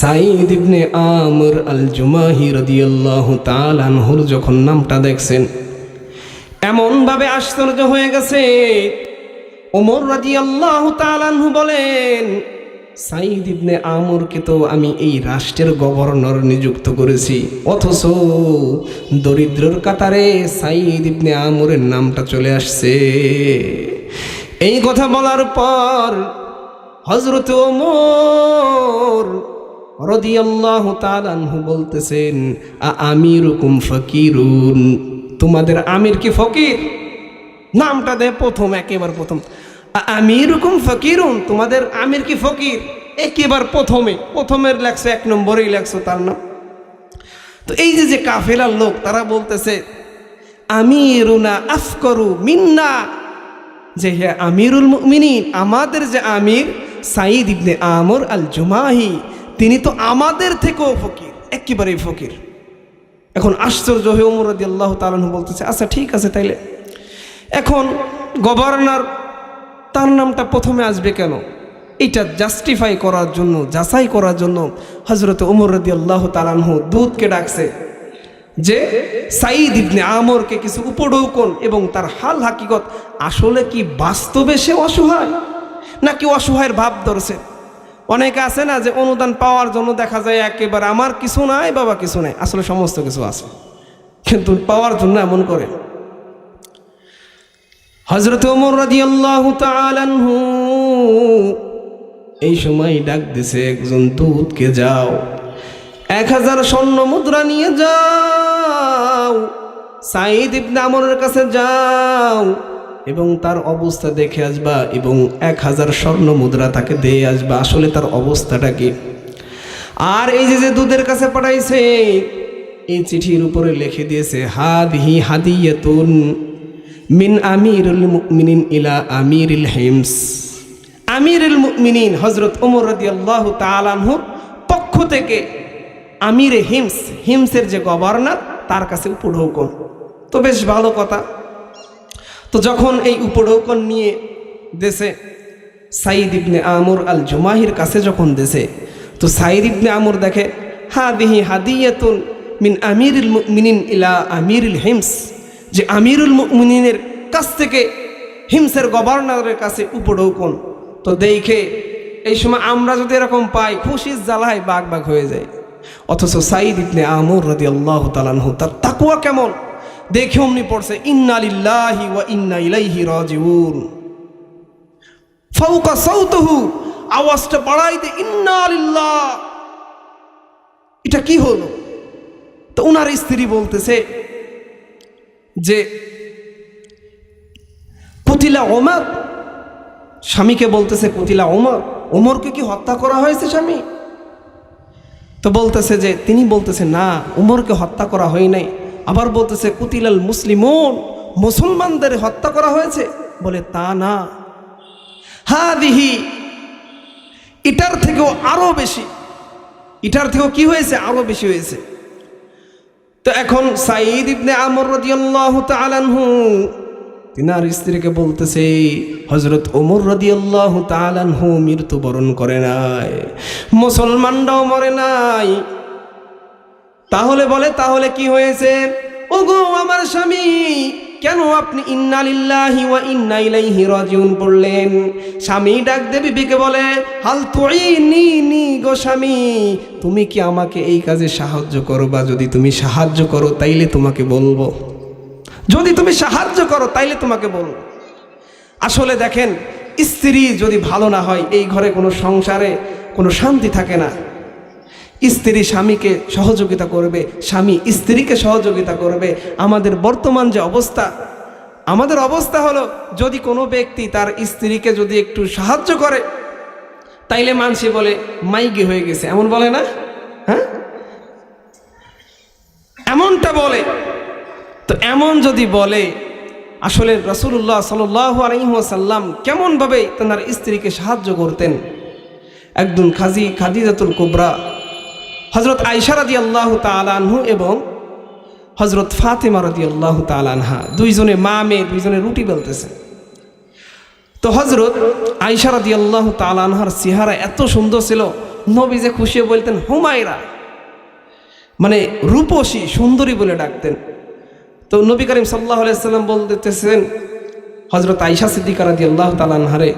সাঈদ ইবনে আমর আল জুমাহি রাদিয়াল্লাহু তাআলা আনহুর যখন নামটা দেখছেন, এমনভাবে আশ্চর্য হয়ে গেছে। ওমর রাদিয়াল্লাহু তাআলা আনহু বলেন, সাঈদ ইবনে আমরকে তো আমি এই রাষ্ট্রের গভর্নর নিযুক্ত করেছি, অথচ দরিদ্রর কাতারে সাঈদ ইবনে আমরের নামটা চলে আসছে। এই কথা বলার পর হযরত ওমর রাদিয়াল্লাহু তাআলা আনহু বলতেছেন, আমিরুকুম ফকিরুন, তোমাদের আমির কি ফকির? নামটা দেয় প্রথম, একেবারে প্রথম, আমিরুকুম ফকিরুন, তোমাদের আমির কি ফকির? একেবারে প্রথমের লেখছো, 1 নম্বরেই লেখছো তার নাম। তো এই যে কাফেলার লোক, তারা বলতেছে আমিরুনা আফকরু মিন্না, যে হে আমিরুল মুমিনিন, আমাদের যে আমির সাঈদ ইবনে আমর আল জুমাহি, তিনি তো আমাদের থেকেও ফকির, একেবারেই ফকির। এখন আশ্চর্য হয়ে ওমর রাদিয়াল্লাহু তাআলা বলতেছে, আচ্ছা ঠিক আছে, তাইলে এখন গভর্নর, তার নামটা প্রথমে আসবে কেন? এটা জাস্টিফাই করার জন্য, যাচাই করার জন্য হযরত ওমর রাদিয়াল্লাহু তাআলা দূতকে ডাকছে যে সাঈদ ইবনে আমরকে কিছু উপঢৌকন এবং তার হাল হাকিকত, আসলে কি বাস্তবে সে অসহায় নাকি অসহায়ের ভাব ধরছে? অনেকে আছে না যে অনুদান পাওয়ার জন্য দেখা যায় একেবারে আমার কিছু নাই বাবা, কিছু নাই, আসলে সমস্ত কিছু আছে, কিন্তু পাওয়ার জন্য এমন করে। হযরত ওমর রাদিয়াল্লাহু তাআলা আনহু এই সময় ডাক দিছে একজন দূতকে, যাও 1000 স্বর্ণ মুদ্রা নিয়ে যাও, সাঈদ ইবনে আমরের কাছে যাও এবং তার অবস্থা দেখে আসবা এবং 1000 স্বর্ণ মুদ্রা তাকে দিয়ে আসবা, আসলে তার অবস্থাটা কি। আর এই যে দূতের কাছে পাঠাইছে, এই চিঠির উপরে লিখে দিয়েছে হাদিহি হাদিয়াতুন মিন আমিরুল মুমিনিন ইলা আমিরিল হিমস। আমিরুল মুমিনিন হযরত ওমর রাদিয়াল্লাহু তাআলা আনহুর পক্ষ থেকে আমিরে হিমসের যে গভর্নর, তার কাছে উপঢৌকন। তো বেশ ভালো কথা। তো যখন এই উপঢৌকন নিয়ে দেশে সাঈদ ইবনে আমর আল জুমাহির কাছে যখন দেশে, তো সাঈদ ইবনে আমর দেখে হাদিহি হাদিয়াতুন মিন আমিরিল মুমিনিন ইলা আমিরিল হিমস, যে আমিরুল মুমিনিনের কাছ থেকে হিমসের গভর্নরের কাছে উপঢৌকন। তো দেখে এই সময় আমরা যদি এরকম পাই, খুশির জ্বালায় বাগ বাগ হয়ে যায়। অথচ সাঈদ ইবনে আমর রাদিয়াল্লাহু তাআলা আনহু তার তাকওয়া কেমন দেখে অমনি পড়ছে ইন্না লিল্লাহি ওয়া ইন্না ইলাইহি রাজিউন। ফাওকা সাউতুহু, আওয়াজটা বাড়াই দে ইন্না লিল্লাহ। এটা কি হলো? তো ওনার স্ত্রী বলতেছে যে কুতিলা ওমর, স্বামীকে বলতেছে কুতিলা ওমর, ওমরকে কি হত্যা করা হয়েছে স্বামী? তো বলতেছে যে তিনি বলতেছে না, ওমরকে হত্যা করা হয় নাই। আবার বলতেছে কুতিলাল মুসলিমুন, মুসলমানদের হত্যা করা হয়েছে। বলে তা না, হাদিহি, এটার থেকেও আরো বেশি, এটার থেকেও কি হয়েছে, আরো বেশি হয়েছে। তো এখন সাঈদ ইবনে আমর রাদিয়াল্লাহু তাআলা আনহু তিনার স্ত্রীকে বলতেছে হযরত ওমর রাদিয়াল্লাহু তাআলা আনহু মৃত্যুবরণ করে নাই, মুসলমানরাও মরে নাই। তাহলে বলে তাহলে কি হয়েছে? ওগো আমার স্বামী, কেন আপনি ইন্না লিল্লাহি ওয়া ইন্না ইলাইহি রাজিউন পড়লেন? স্বামী ডাক দে বিবিকে বলে হাল তুইনি গো স্বামী, তুমি কি আমাকে এই কাজে সাহায্য করবা? যদি তুমি সাহায্য করো তাইলে তোমাকে বলবো, যদি তুমি সাহায্য করো তাইলে তোমাকে বলবো। আসলে দেখেন, স্ত্রী যদি ভালো না হয় এই ঘরে কোনো সংসারে কোনো শান্তি থাকে না। স্ত্রী স্বামীকে সহযোগিতা করবে, স্বামী স্ত্রীকে সহযোগিতা করবে। আমাদের বর্তমান যে অবস্থা, আমাদের অবস্থা হলো যদি কোনো ব্যক্তি তার স্ত্রীকে যদি একটু সাহায্য করে তাইলে মানুষে বলে মাইগি হয়ে গেছে, এমন বলে না? হ্যাঁ, এমনটা বলে। তো এমন যদি বলে, আসলে রাসূলুল্লাহ সাল্লাল্লাহু আলাইহি ওয়াসাল্লাম কেমনভাবে তার স্ত্রীকে সাহায্য করতেন। একদিন খাদিজাতুল কুবরা হযরত আয়েশা রাদিয়াল্লাহু তাআলা আনহু এবং হযরত ফাতিমা রাদিয়াল্লাহু তাআলা আনহা দুইজনে মা মেয়ে দুইজনে রুটি বেলতেছে। তো হযরত আয়েশা রাদিয়াল্লাহু তাআলা আনহার চেহারা এত সুন্দর ছিল, নবী যে খুশি বলতেন হুমায়রা, মানে রূপসী সুন্দরী বলে ডাকতেন। তো নবী করিম সাল্লাল্লাহু আলাইহি সাল্লাম বলতেছেন হযরত আয়েশা সিদ্দিকা রাদিয়াল্লাহু তাআলা আনহারে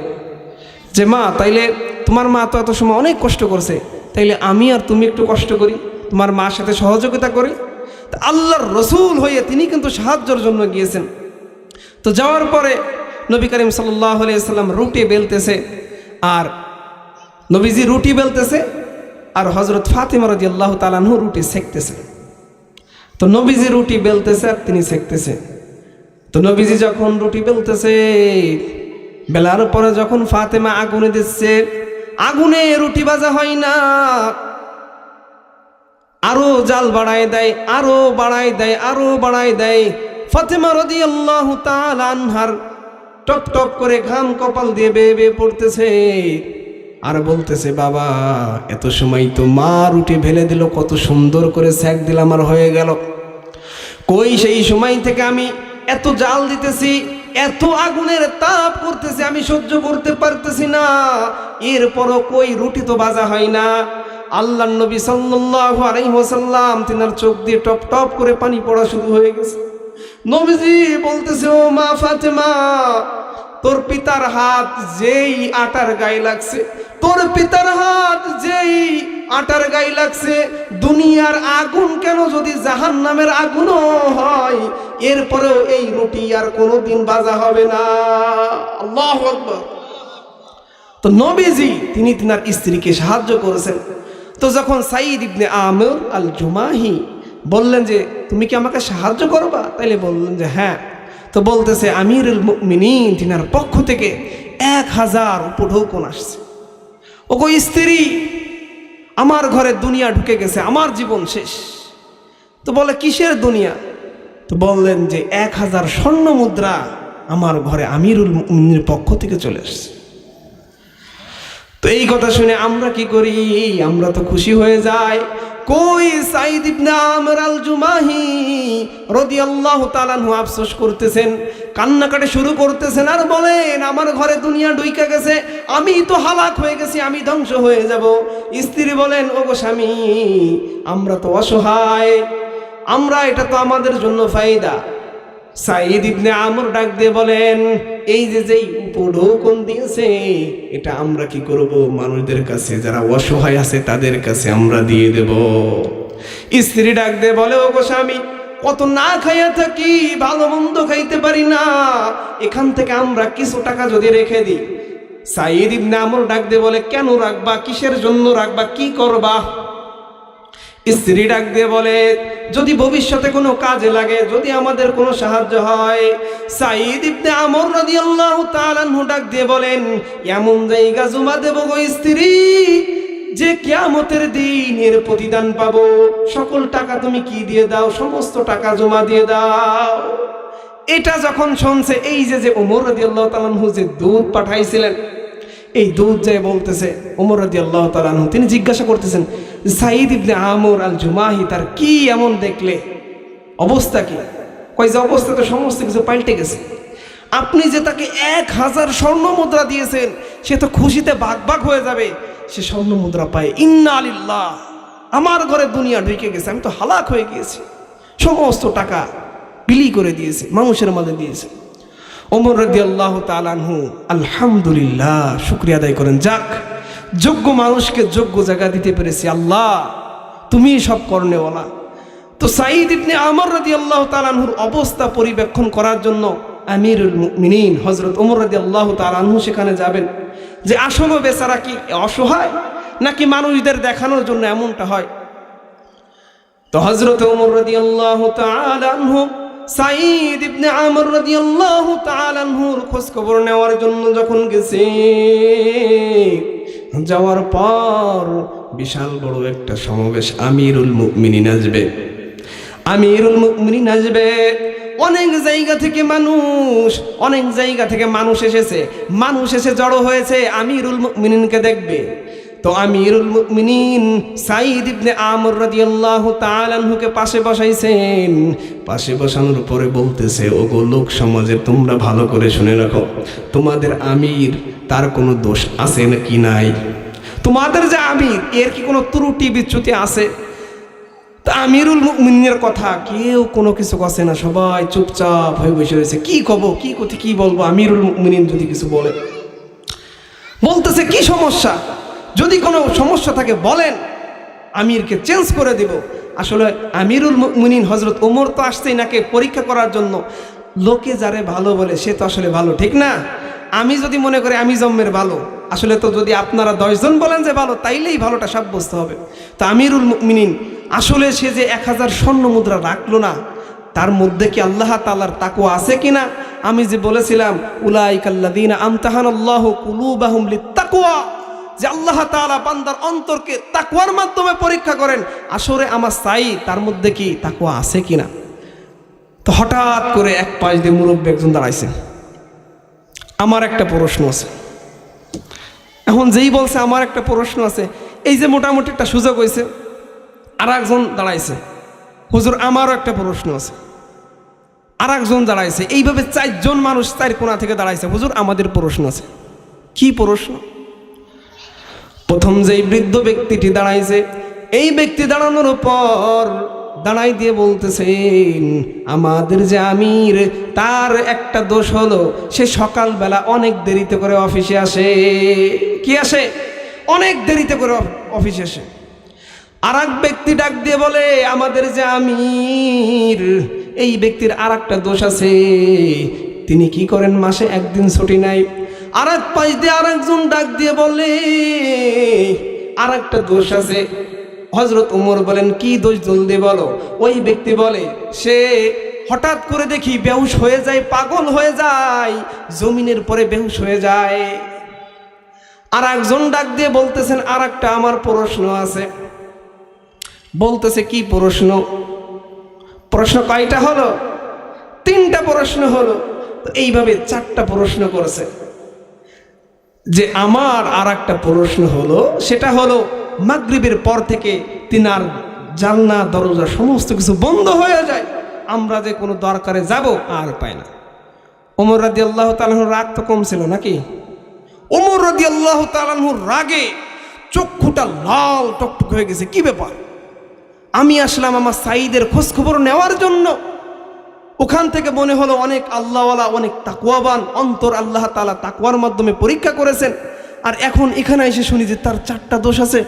যে মা, তাইলে তোমার মা তো এত সময় অনেক কষ্ট করছে, তাইলে আমি আর তুমি একটু কষ্ট করি, তোমার মার সাথে সহযোগিতা করি। তা আল্লাহর রসুল হয়ে তিনি কিন্তু সাহায্যের জন্য গিয়েছেন। তো যাওয়ার পরে নবী করিম সাল্লাল্লাহু আলাইহি সাল্লাম রুটি বেলতেছে, আর নবীজি রুটি বেলতেছে আর হযরত ফাতিমা রাদিয়াল্লাহু তাআলা আনহু রুটি সেকতেছে। তো নবীজি রুটি বেলতেছে আর তিনি সেকতেছে। তো নবীজি যখন রুটি বেলতেছে, বেলার পরে যখন ফাতেমা আগুনে দিচ্ছে, আগুনে রুটি ভাজা হয় না, আরো জাল বাড়ায় দেয়, আরো বাড়ায় দেয়, আরো বাড়ায় দেয়। ফাতেমা রাদিয়াল্লাহু তাআলা আনহার টপ টপ করে ঘাম কপাল দিয়ে বেয়ে বেয়ে পড়তেছে আর বলতেছে বাবা, এত সময় তো মা রুটি ভেলে দিল, কত সুন্দর করে সেক দিলাম আর হয়ে গেল। কই সেই সময় থেকে আমি এত জাল দিতেছি, এত আগুনের তাপ করতেছি, আমি সহ্য করতে পারতেছি না, এরপরও কই রুটি তো ভাজা হয় না। আল্লাহর নবী সাল্লাল্লাহু আলাইহি ওয়াসাল্লাম তিনার চোখ দিয়ে টপ টপ করে পানি পড়া শুরু হয়ে গেছে। নবীজি বলতেছে ও মা ফাতেমা, তোর পিতার হাত যেই আটার গায়ে লাগছে, তোর পিতার হাত যেই আটার গায়ে লাগছে, দুনিয়ার আগুন কেন যদি জাহান্নামের আগুনও হয়, এরপরেও এই রুটি আর কোনোদিন ভাজা হবে না। আল্লাহু আকবার। তো নবীজি তিনি তিনার স্ত্রীকে সাহায্য করেছেন। তো যখন সাঈদ ইবনে আমর আল জুমাহি বললেন যে তুমি কি আমাকে সাহায্য করবা, তাইলে বললেন যে হ্যাঁ। তো বলতেছে আমিরুল মুমিনিন তিনার পক্ষ থেকে 1000 উপঢৌকন আসছে। ওগো স্ত্রী, আমার ঘরে দুনিয়া ঢুকে গেছে, আমার জীবন শেষ। তো বলে কিসের দুনিয়া? তো বললেন যে 1000 স্বর্ণ মুদ্রা আমার ঘরে আমিরুল মুমিনিনের পক্ষ থেকে চলে আসছে। তো এই কথা শুনে আমরা কি করি? আমরা তো খুশি হয়ে যাই। কই সাঈদ ইবনে আমর আল জুমাহি রাদিয়াল্লাহু তাআলা আনহু আফসোস করতেছেন, কান্নাকাটি শুরু করতেছেন আর বলেন আমার ঘরে দুনিয়া ঢুইকা গেছে, আমি তো হালাক হয়ে গেছি, আমি ধ্বংস হয়ে যাব। স্ত্রী বলেন ওগো স্বামী, আমরা তো অসহায়, আমরা এটা তো আমাদের জন্য ফায়দা। সাঈদ ইবনে আমর ডাক দিয়ে বলেন, এই যে যেই উপঢৌকন দিয়েছে এটা আমরা কি করব? মানুষদের কাছে যারা অসহায় আছে তাদের কাছে আমরা দিয়ে দেব। স্ত্রী ডাক দিয়ে বলে, ও গো স্বামী, কত না খাইয়া থাকি, ভালো মন্দ খাইতে পারি না, এখান থেকে আমরা কিছু টাকা যদি রেখে দিই। সাঈদ ইবনে আমর ডাক দিয়ে বলে, কেন রাখবা? কিসের জন্য রাখবা? কি করবা? স্ত্রী ডাক দিয়ে বলে, যদি ভবিষ্যতে কোনো কাজে লাগে, যদি আমাদের কোনো সাহায্য হয়। সাঈদ ইবনে আমর রাদিয়াল্লাহু তাআলা আনহু ডাক দিয়ে বলেন, এমন জায়গা জমা দেব গো স্ত্রী, যে কিয়ামতের দিন এর প্রতিদান পাবো। সকল টাকা তুমি কি দিয়ে দাও? সমস্ত টাকা জমা দিয়ে দাও। এটা যখন শুনছে, এই যে ওমর রাদিয়াল্লাহু তাআলা আনহু যে দুধ পাঠাইছিলেন, এই দুধ যায় বলতেছে ওমর রাদিয়াল্লাহু তাআলা আনহু, তিনি জিজ্ঞাসা করতেছেন, সাঈদ ইবনে আমর আল জুমাহি তার কি এমন দেখলে, অবস্থা কি? কয় যে অবস্থা তো সমস্ত কিছু পাল্টে গেছে। আপনি যে তাকে 1000 স্বর্ণ মুদ্রা দিয়েছেন, সে তো খুশিতে বাগ হয়ে যাবে। সে স্বর্ণ মুদ্রা পায়, ইন্না লিল্লাহ, আমার ঘরে দুনিয়া ঢুকে গেছে, আমি তো হালাক হয়ে গিয়েছি। সমস্ত টাকা বিলি করে দিয়েছে, মানুষের মাঝে দিয়েছে। ওমর রাদিয়াল্লাহু তাআলা আনহু আলহামদুলিল্লাহ শুকরিয়া আদায় করেন, যাক, যোগ্য মানুষকে যোগ্য জায়গা দিতে পেরেছি, আল্লাহ তুমি সব করনেওয়ালা। তো সাঈদ ইবনে আমর রাদিয়াল্লাহু তাআলা আনহুর অবস্থা পরিবেক্ষণ করার জন্য আমিরুল মুমিনিন হযরত ওমর রাদিয়াল্লাহু তাআলা আনহু সেখানে যাবেন, যে আসলে বেচারা কি অসহায়, নাকি মানুষদের দেখানোর জন্য এমনটা হয়। তো হযরত ওমর রাদিয়াল্লাহু তাআলা আনহু সাঈদ ইবনে আমর রাদিয়াল্লাহু তাআলা আনহুর খোঁজ খবর নেওয়ার জন্য যখন গেছে, যাওয়ার পর বিশাল বড় একটা সমাবেশ, আমিরুল মুমিনিন আসবে, আমিরুল মুমিনিন আসবে। অনেক জায়গা থেকে মানুষ এসেছে, মানুষ এসে জড়ো হয়েছে আমিরুল মুমিনিনকে দেখবে। তো আমিরুল মুমিনিন সাঈদ ইবনে আমর রাদিয়াল্লাহু তাআলা আনহুকে পাশে বসাইছেন। পাশে বসানোর পরে বলতেছে, ওগো লোক সমাজের তোমরা ভালো করে শুনে রাখো, তোমাদের আমির তার কোনো দোষ আছে নাকি নাই? তোমাদের যে আমির, এর কি কোনো ত্রুটি বিচ্যুতি আছে? তা আমিরুল মুমিনের কথা কেউ কোনো কিছু কছে না, সবাই চুপচাপ হয়ে বসে রয়েছে। কি কব, কি কথা, কি বলবো? আমিরুল মুমিনিন যদি কিছু বলে, বলতেছে কি সমস্যা? যদি কোনো সমস্যা থাকে বলেন, আমিরকে চেঞ্জ করে দেব। আসলে আমিরুল মুমিনিন হযরত ওমর তো আসছেই নাকি পরীক্ষা করার জন্য। লোকে যারে ভালো বলে সে তো আসলে ভালো, ঠিক না? আমি যদি মনে করি আমি জম্মের ভালো, আসলে তো যদি আপনারা 10 জন বলেন যে ভালো, তাইলেই ভালোটা সাব্যস্ত হবে। তো আমিরুল মুমিনিন আসলে সে যে 1000 স্বর্ণ মুদ্রা রাখলো না, তার মধ্যে কি আল্লাহ তাআলার তাকওয়া আছে কিনা? আমি যে বলেছিলাম, উলাইকাল্লাযীনা আমতাহানাল্লাহু কুলুবাহুম লিত্তাকওয়া, যে আল্লাহ তাআলা বান্দার অন্তরকে তাকওয়ার মাধ্যমে পরীক্ষা করেন। আসলে আমার চাই তার মধ্যে কি তাকওয়া আছে কিনা। তো হঠাৎ করে এক পাশ দিয়ে মুরব্বী একজন দাঁড়াইছে। আমার একটা প্রশ্ন আছে। এখন যেই বলছে আমার একটা প্রশ্ন আছে, এই যে মোটামুটি একটা সুযোগ হয়েছে, আর একজন দাঁড়াইছে, হুজুর আমারও একটা প্রশ্ন আছে। আর একজন দাঁড়াইছে, এইভাবে 4 জন মানুষ 4 কোণা থেকে দাঁড়াইছে, হুজুর আমাদের প্রশ্ন আছে। কি প্রশ্ন? প্রথম যেই বৃদ্ধ ব্যক্তিটি দাঁড়াইছে, এই ব্যক্তি দাঁড়ানোর পর দাঁড়াই দিয়ে বলতেছেন, আমাদের যে আমির, তার একটা দোষ হলো সে সকালবেলা অনেক দেরিতে করে অফিসে আসে। কি আসে? অনেক দেরিতে করে অফিসে আসে। আর এক ব্যক্তি ডাক দিয়ে বলে, আমাদের যে আমির, এই ব্যক্তির আর একটা দোষ আছে, তিনি কি করেন, মাসে একদিন ছুটি নাই। আর এক পাশ দিয়ে আর একজন ডাক দিয়ে বলে, আর একটা দোষ আছে। হযরত ওমর বলেন, কি দোষ জলদি বলো। ওই ব্যক্তি বলে, সে হঠাৎ করে দেখি বেহুশ হয়ে যায়, পাগল হয়ে যায়, জমিনের পরে বেহুশ হয়ে যায়। আর একজন ডাক দিয়ে বলতেছেন, আর একটা আমার প্রশ্ন আছে। বলতেছে, কি প্রশ্ন? প্রশ্ন কয়টা হলো? 3টা প্রশ্ন হলো। তো এইভাবে 4টা প্রশ্ন করেছে। যে আমার আর একটা প্রশ্ন হলো, সেটা হলো মাগরিবের পর থেকে তিনার জানলা দরজা সমস্ত কিছু বন্ধ হয়ে যায়, আমরা যে কোনো দরকারে যাব আর পাই না। ওমর রাদিয়াল্লাহু তাআলা আনহুর রাগ তো কম ছিল নাকি? ওমর রাদিয়াল্লাহু তাআলা আনহুর রাগে চক্ষুটা লাল টকটক হয়ে গেছে। কি ব্যাপার? আমি আসলাম আমার সাঈদের খোঁজ খবর নেওয়ার জন্য, ওখান থেকে মনে হলো অনেক আল্লাহওয়ালা, অনেক তাকওয়াবান, অন্তর আল্লাহ তাআলা তাকওয়ার মাধ্যমে পরীক্ষা করেছেন। আর এখন এখানে এসে শুনি যে তার 4টা দোষ আছে।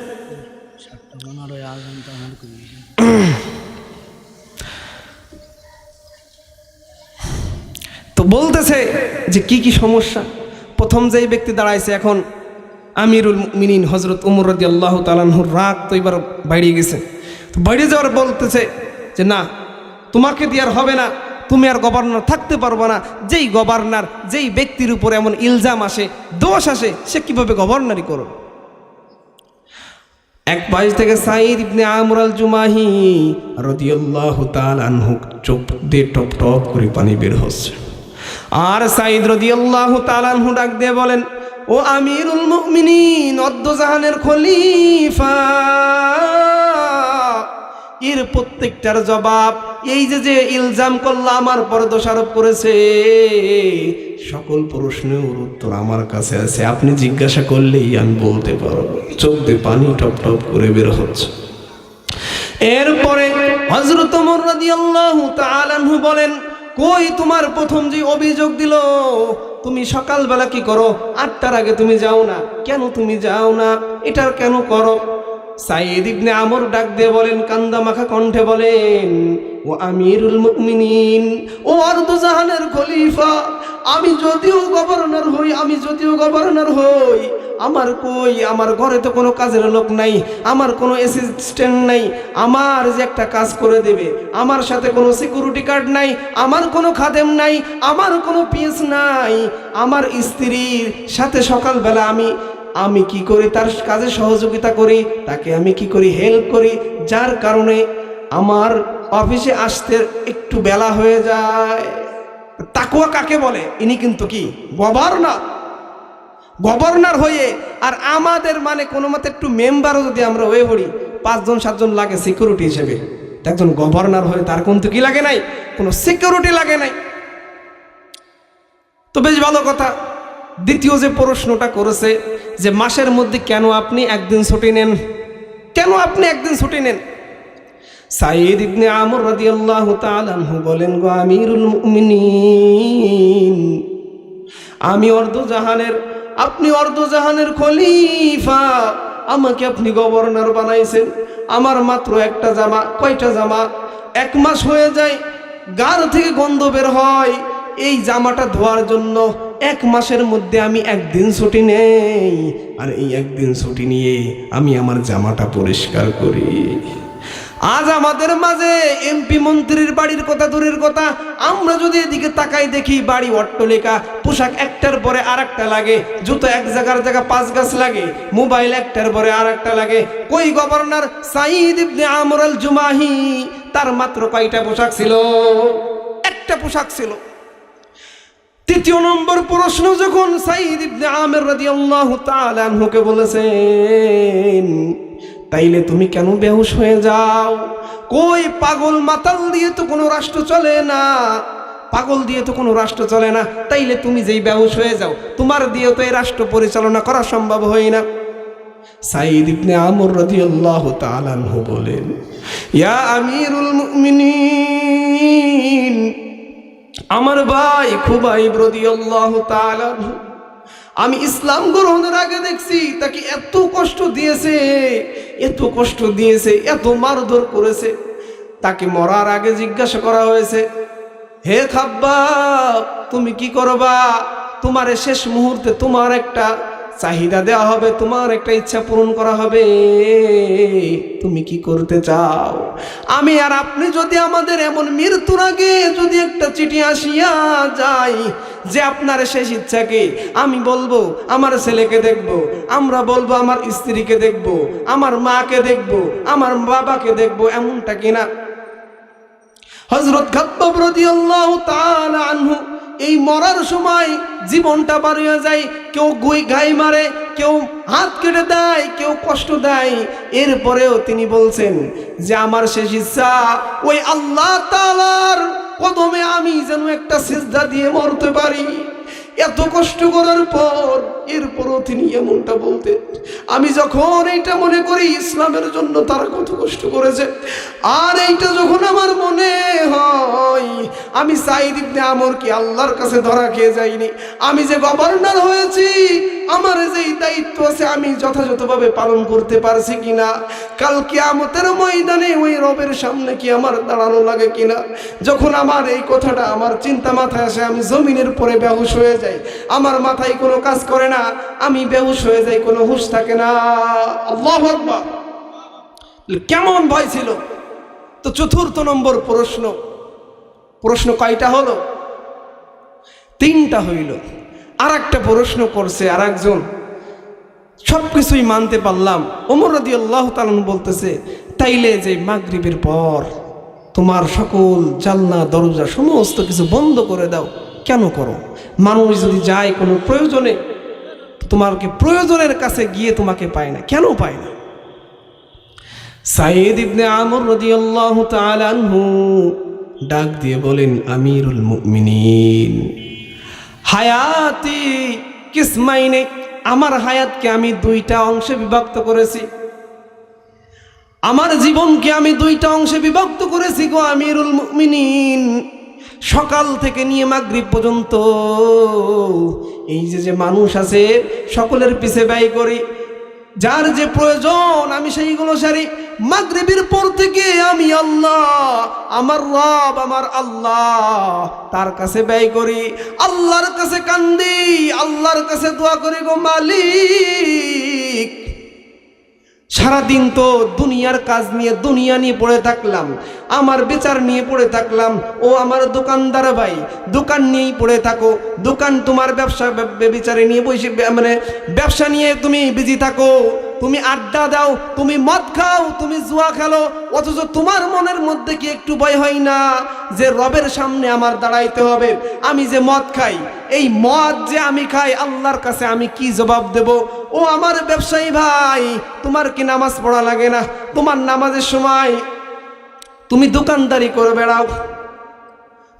তো বলতেছে যে কি কি সমস্যা। প্রথম যেই ব্যক্তি দাঁড়াইছে এখন আমিরুল মুমিনিন হযরত ওমর রাদিয়াল্লাহু তাআলা আনহুর রাগ তো এবার বাইরে গেছে। তো বাইরে যাওয়ার বলতেছে যে না, তোমাকে দিয়ে আর হবে না, তুমি আর গভর্নর থাকতে পারবো না। যেই গভর্নর, যেই ব্যক্তির উপর এমন ইলজাম আসে, দোষ আসে, সে কিভাবে গভর্নরি করবে। এক পাশ থেকে সাঈদ ইবনে আমর আল জুমাহি রাদিয়াল্লাহু তাআলা আনহু চোখ দিয়ে টপ টপ করে পানি বের হচ্ছে। আর সাঈদ রাদিয়াল্লাহু তাআলা আনহু ডাক দিয়ে বলেন, ও আমিরুল মুমিনিন, অদ্দজাহানের খলিফা, এর প্রত্যেকটার জবাব, এই যে ইলজাম করলা, আমার পরে দোষারোপ করেছে, সকল প্রশ্নের উত্তর আমার কাছে আছে, আপনি জিজ্ঞাসা করলেই আমি বলতে পারবো। চোখ দিয়ে পানি টপ টপ করে বের হচ্ছে। এরপরে হযরত ওমর রাদিয়াল্লাহু তাআলা আনহু বলেন, কই তোমার প্রথম যে অভিযোগ দিল, তুমি সকালবেলা কি করো? 8টার আগে তুমি যাও না কেন? তুমি যাও না, এটার কেন করো? সাঈদ ইবনে আমর ডাক দিয়ে বলেন, কান্দা মাখা কণ্ঠে বলেন, ও আমিরুল মুমিনিন, ও আরদজাহানের খলিফা, আমি যদিও গভর্নর হই, আমার ঘরে তো কোনো কাজের লোক নাই, আমার কোনো অ্যাসিস্ট্যান্ট নাই, আমার যে একটা কাজ করে দেবে, আমার সাথে কোনো সিকিউরিটি গার্ড নাই, আমার কোনো খাদেম নাই, আমার কোনো পিএস নাই। আমার স্ত্রীর সাথে সকালবেলা আমি কি করি? তার কাজে সহযোগিতা করি, তাকে আমি কি করি? হেল্প করি, যার কারণে আমার অফিসে আসতে একটু বেলা হয়ে যায়। তাকওয়া কাকে বলে? ইনি কিন্তু কি গভর্নর হয়ে, আর আমাদের মানে কোনো মতে একটু মেম্বারও যদি আমরা হয়ে পড়ি, 5-7জন লাগে সিকিউরিটি হিসেবে, একজন গভর্নর হয়ে তার কিন্তু কি লাগে নাই? কোনো সিকিউরিটি লাগে নাই। তো বেশ ভালো কথা। দ্বিতীয় যে প্রশ্নটা করেছে যে মাসের মধ্যে কেন আপনি একদিন ছুটি নেন, কেন আপনি একদিন ছুটি নেন? সাঈদ ইবনে আমর রাদিয়াল্লাহু তাআলা আনহু বলেন, গো আমিরুল মুমিনিন, আমি অর্ধজাহানের, আপনি অর্ধজাহানের খলিফা, আমাকে আপনি গভর্নর বানাইছেন, আমার মাত্র একটা জামা, কয়টা জামা? 1 মাস হয়ে যায়, গার থেকে গন্ধ বের হয়, এই জামাটা ধোয়ার জন্য 1 মাসের মধ্যে আমি একদিন ছুটি নেই, আর এই একদিন ছুটি নিয়ে আমি আমার জামাটা পরিষ্কার করি। আজ আমাদের মাঝে এমপি মন্ত্রীর বাড়ির কথা দূরের কথা, আমরা যদি এদিকে তাকাই দেখি বাড়ি অট্টালিকা, পোশাক একটার পরে আরেকটা লাগে, জুতো এক জায়গার 5 গাছ লাগে, মোবাইল একটার পরে আরেকটা লাগে। কই গভর্নর সাঈদ ইবনে আমর আল জুমাহি, তার মাত্র কয়টা পোশাক ছিল? একটা পোশাক ছিল। তৃতীয় নম্বর প্রশ্ন যখন সাঈদ ইবনে আমর রাদিয়াল্লাহু তাআলা আনহুকে বলেছেন, তাইলে তুমি কেন বেহুশ হয়ে যাও? কই পাগল মাতাল দিয়ে তো কোনো রাষ্ট্র চলে না, পাগল দিয়ে তো কোনো রাষ্ট্র চলে না, তাইলে তুমি যেই বেহুশ হয়ে যাও, তোমার দিয়ে তো এই রাষ্ট্র পরিচালনা করা সম্ভব হয় না। সাঈদ ইবনে আমর রাদিয়াল্লাহু তাআলা আনহু বলেন, ইয়া আমিরুল মুমিনিন, আমার ভাই খুবাইব রাদিয়াল্লাহু তাআলা আনহু, আমি ইসলাম গ্রহণের আগে দেখছি তাকে এত কষ্ট দিয়েছে, এত মারধর করেছে। তাকে মরার আগে জিজ্ঞাসা করা হয়েছে, হে খাব্বাব, তুমি কি করবা? তোমার শেষ মুহূর্তে তোমার একটা চাহিদা দেওয়া হবে, তোমার একটা ইচ্ছা পূরণ করা হবে, তুমি কি করতে চাও? আমি আর আপনি যদি আমাদের এমন মৃত্যুর আগে যদি একটা চিঠি আসিয়া যায় যে আপনার শেষ ইচ্ছা কি, আমি বলবো আমার ছেলেকে দেখবো, আমরা বলবো আমার স্ত্রীকে দেখবো, আমার মাকে দেখবো, আমার বাবাকে দেখবো, এমনটা কিনা? হযরত খাব্বাব রাদিয়াল্লাহু তাআলা আনহু এই মরার সময় জীবনটা বাড়িয়ে যায়, কেউ গাই মারে, কেউ হাত কেটে দেয়, কেউ কষ্ট দেয়, এরপরেও তিনি বলছেন যে আমার শেষ ইচ্ছা ওই আল্লাহ তাআলার কদমে আমি যেন একটা সিজদা দিয়ে মরতে পারি। এত কষ্ট করার পর এরপরও তিনি এমনটা বলতেন। আমি যখন এইটা মনে করি ইসলামের জন্য তারা কত কষ্ট করেছে, আর এইটা যখন আমার মনে হয় আমি সাঈদ ইবনে আমর কি আল্লাহর কাছে ধরা খেয়ে যাইনি, আমি যে গভর্নর হয়েছি আমার যে দায়িত্ব আছে আমি যথাযথভাবে পালন করতে পারছি কিনা, কাল কিয়ামতের ময়দানে ওই রবের সামনে কি আমার দাঁড়ানো লাগে কিনা, যখন আমার এই কথাটা আমার চিন্তা মাথায় আসে আমি জমিনের পরে বেহুশ হয়ে যাই, আমার মাথায় কোনো কাজ করে না, আমি বেহুশ হয়ে যাই, কোনো হুঁশ থাকে না। আল্লাহু আকবার। কেমন ভয় ছিল। তো চতুর্থ নম্বর প্রশ্ন কয়টা হলো? 3টা হইল। আর একটা প্রশ্ন করছে আর একজন, সবকিছুই মানতে পারলাম। ওমর রাদিয়াল্লাহু তাআলা বলতেছে, তাইলে যে মাগরিবের পর তোমার সকল জানলা দরজা সমস্ত কিছু বন্ধ করে দাও, কেন করো? মানুষ যদি যায় কোনো প্রয়োজনে, তোমাকে প্রয়োজনের কাছে গিয়ে তোমাকে পায় না, কেন পায় না? সাঈদ ইবনে আমর রাদিয়াল্লাহু তাআলা আনহু ডাক দিয়ে বলেন, আমিরুল মুমিনিন, হায়াতি কিসমাইনে, আমার হায়াতকে আমি 2টা অংশে বিভক্ত করেছি, আমার জীবনকে আমি 2টা অংশে বিভক্ত করেছি গো আমিরুল মুমিনিন। সকাল থেকে নিয়ে মাগরিব পর্যন্ত এই যে মানুষ আছে সকলের পিছে ব্যয় করি, যার যে প্রয়োজন আমি সেইগুলো সারি। মাগরিবের পর থেকে আমি আল্লাহ, আমার রব, আমার আল্লাহ, তার কাছে ব্যয় করি, আল্লাহর কাছে কান্দি, আল্লাহর কাছে দোয়া করি গো মালিক। সারাদিন তো দুনিয়ার কাজ নিয়ে, দুনিয়া নিয়ে পড়ে থাকলাম, আমার বিচার নিয়ে পড়ে থাকলাম। ও আমার দোকানদার ভাই, দোকান নিয়েই পড়ে থাকো, দোকান তোমার ব্যবসা বিচারে নিয়ে বসে, মানে ব্যবসা নিয়ে তুমি বিজি থাকো, তুমি আড্ডা দাও, তুমি মদ খাও, তুমি জুয়া খেলো, অথচ তোমার মনের মধ্যে কি একটু ভয় হয় না যে রবের সামনে আমার দাঁড়াইতে হবে? আমি যে মদ খাই, এই মদ যে আমি খাই, আল্লাহর কাছে আমি কি জবাব দেব? ও আমার ব্যবসায়ী ভাই, তোমার কি নামাজ পড়া লাগে না? তোমার নামাজের সময় তুমি দোকানদারি করে বেড়াও।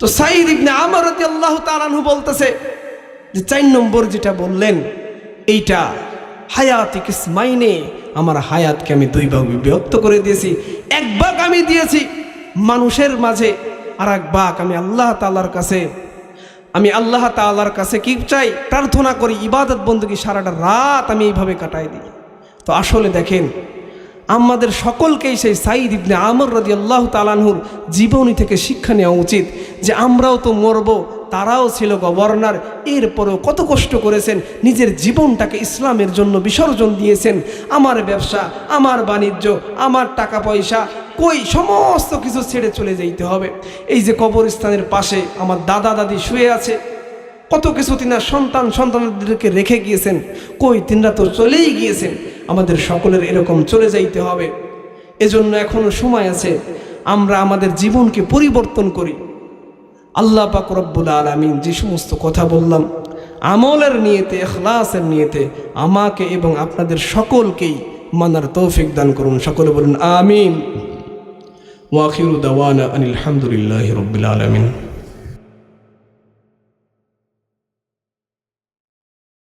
তো সাঈদ ইবনে আমর রাদিয়াল্লাহু তাআলা আনহু বলতেছে যে 4 নম্বর যেটা বললেন এইটা, হায়াতি কিসমাইনে, আমার হায়াতকে আমি 2 ভাগে বিভক্ত করে দিয়েছি। 1 ভাগ আমি দিয়েছি মানুষের মাঝে, আর 1 ভাগ আমি আল্লাহ তাআলার কাছে। আমি আল্লাহ তাআলার কাছে কি চাই? প্রার্থনা করি, ইবাদত বندگی সারাটা রাত আমি এইভাবে কাটাই দিই। তো আসলে দেখেন, আমাদের সকলকেই সেই সাঈদ ইবনে আমর রাদিয়াল্লাহু তাআলা আনহুর জীবনী থেকে শিক্ষা নেওয়া উচিত যে আমরাও তো মরব, তারাও ছিল গভর্নর, এরপরেও কত কষ্ট করেছেন, নিজের জীবনটাকে ইসলামের জন্য বিসর্জন দিয়েছেন। আমার ব্যবসা, আমার বাণিজ্য, আমার টাকা পয়সা, কই সমস্ত কিছু ছেড়ে চলে যাইতে হবে। এই যে কবরস্থানের পাশে আমার দাদা দাদি শুয়ে আছে, কত কিছু তিনার সন্তানদেরকে রেখে গিয়েছেন, কই তিনরা তো চলেই গিয়েছেন। আমাদের সকলের এরকম চলে যাইতে হবে। এজন্য এখনো সময় আছে, আমরা আমাদের জীবনকে পরিবর্তন করি। আল্লাহ পাক রব্বুল আলামিন যে সমস্ত কথা বললাম, আমলের নিয়তে, ইখলাসের নিয়তে আমাকে এবং আপনাদের সকলকেই মানার তৌফিক দান করুন। সকলে বলুন আমিন। ওয়া আখিরু দাওয়ানা আনিল হামদুলিল্লাহি রাব্বিল আলামিন।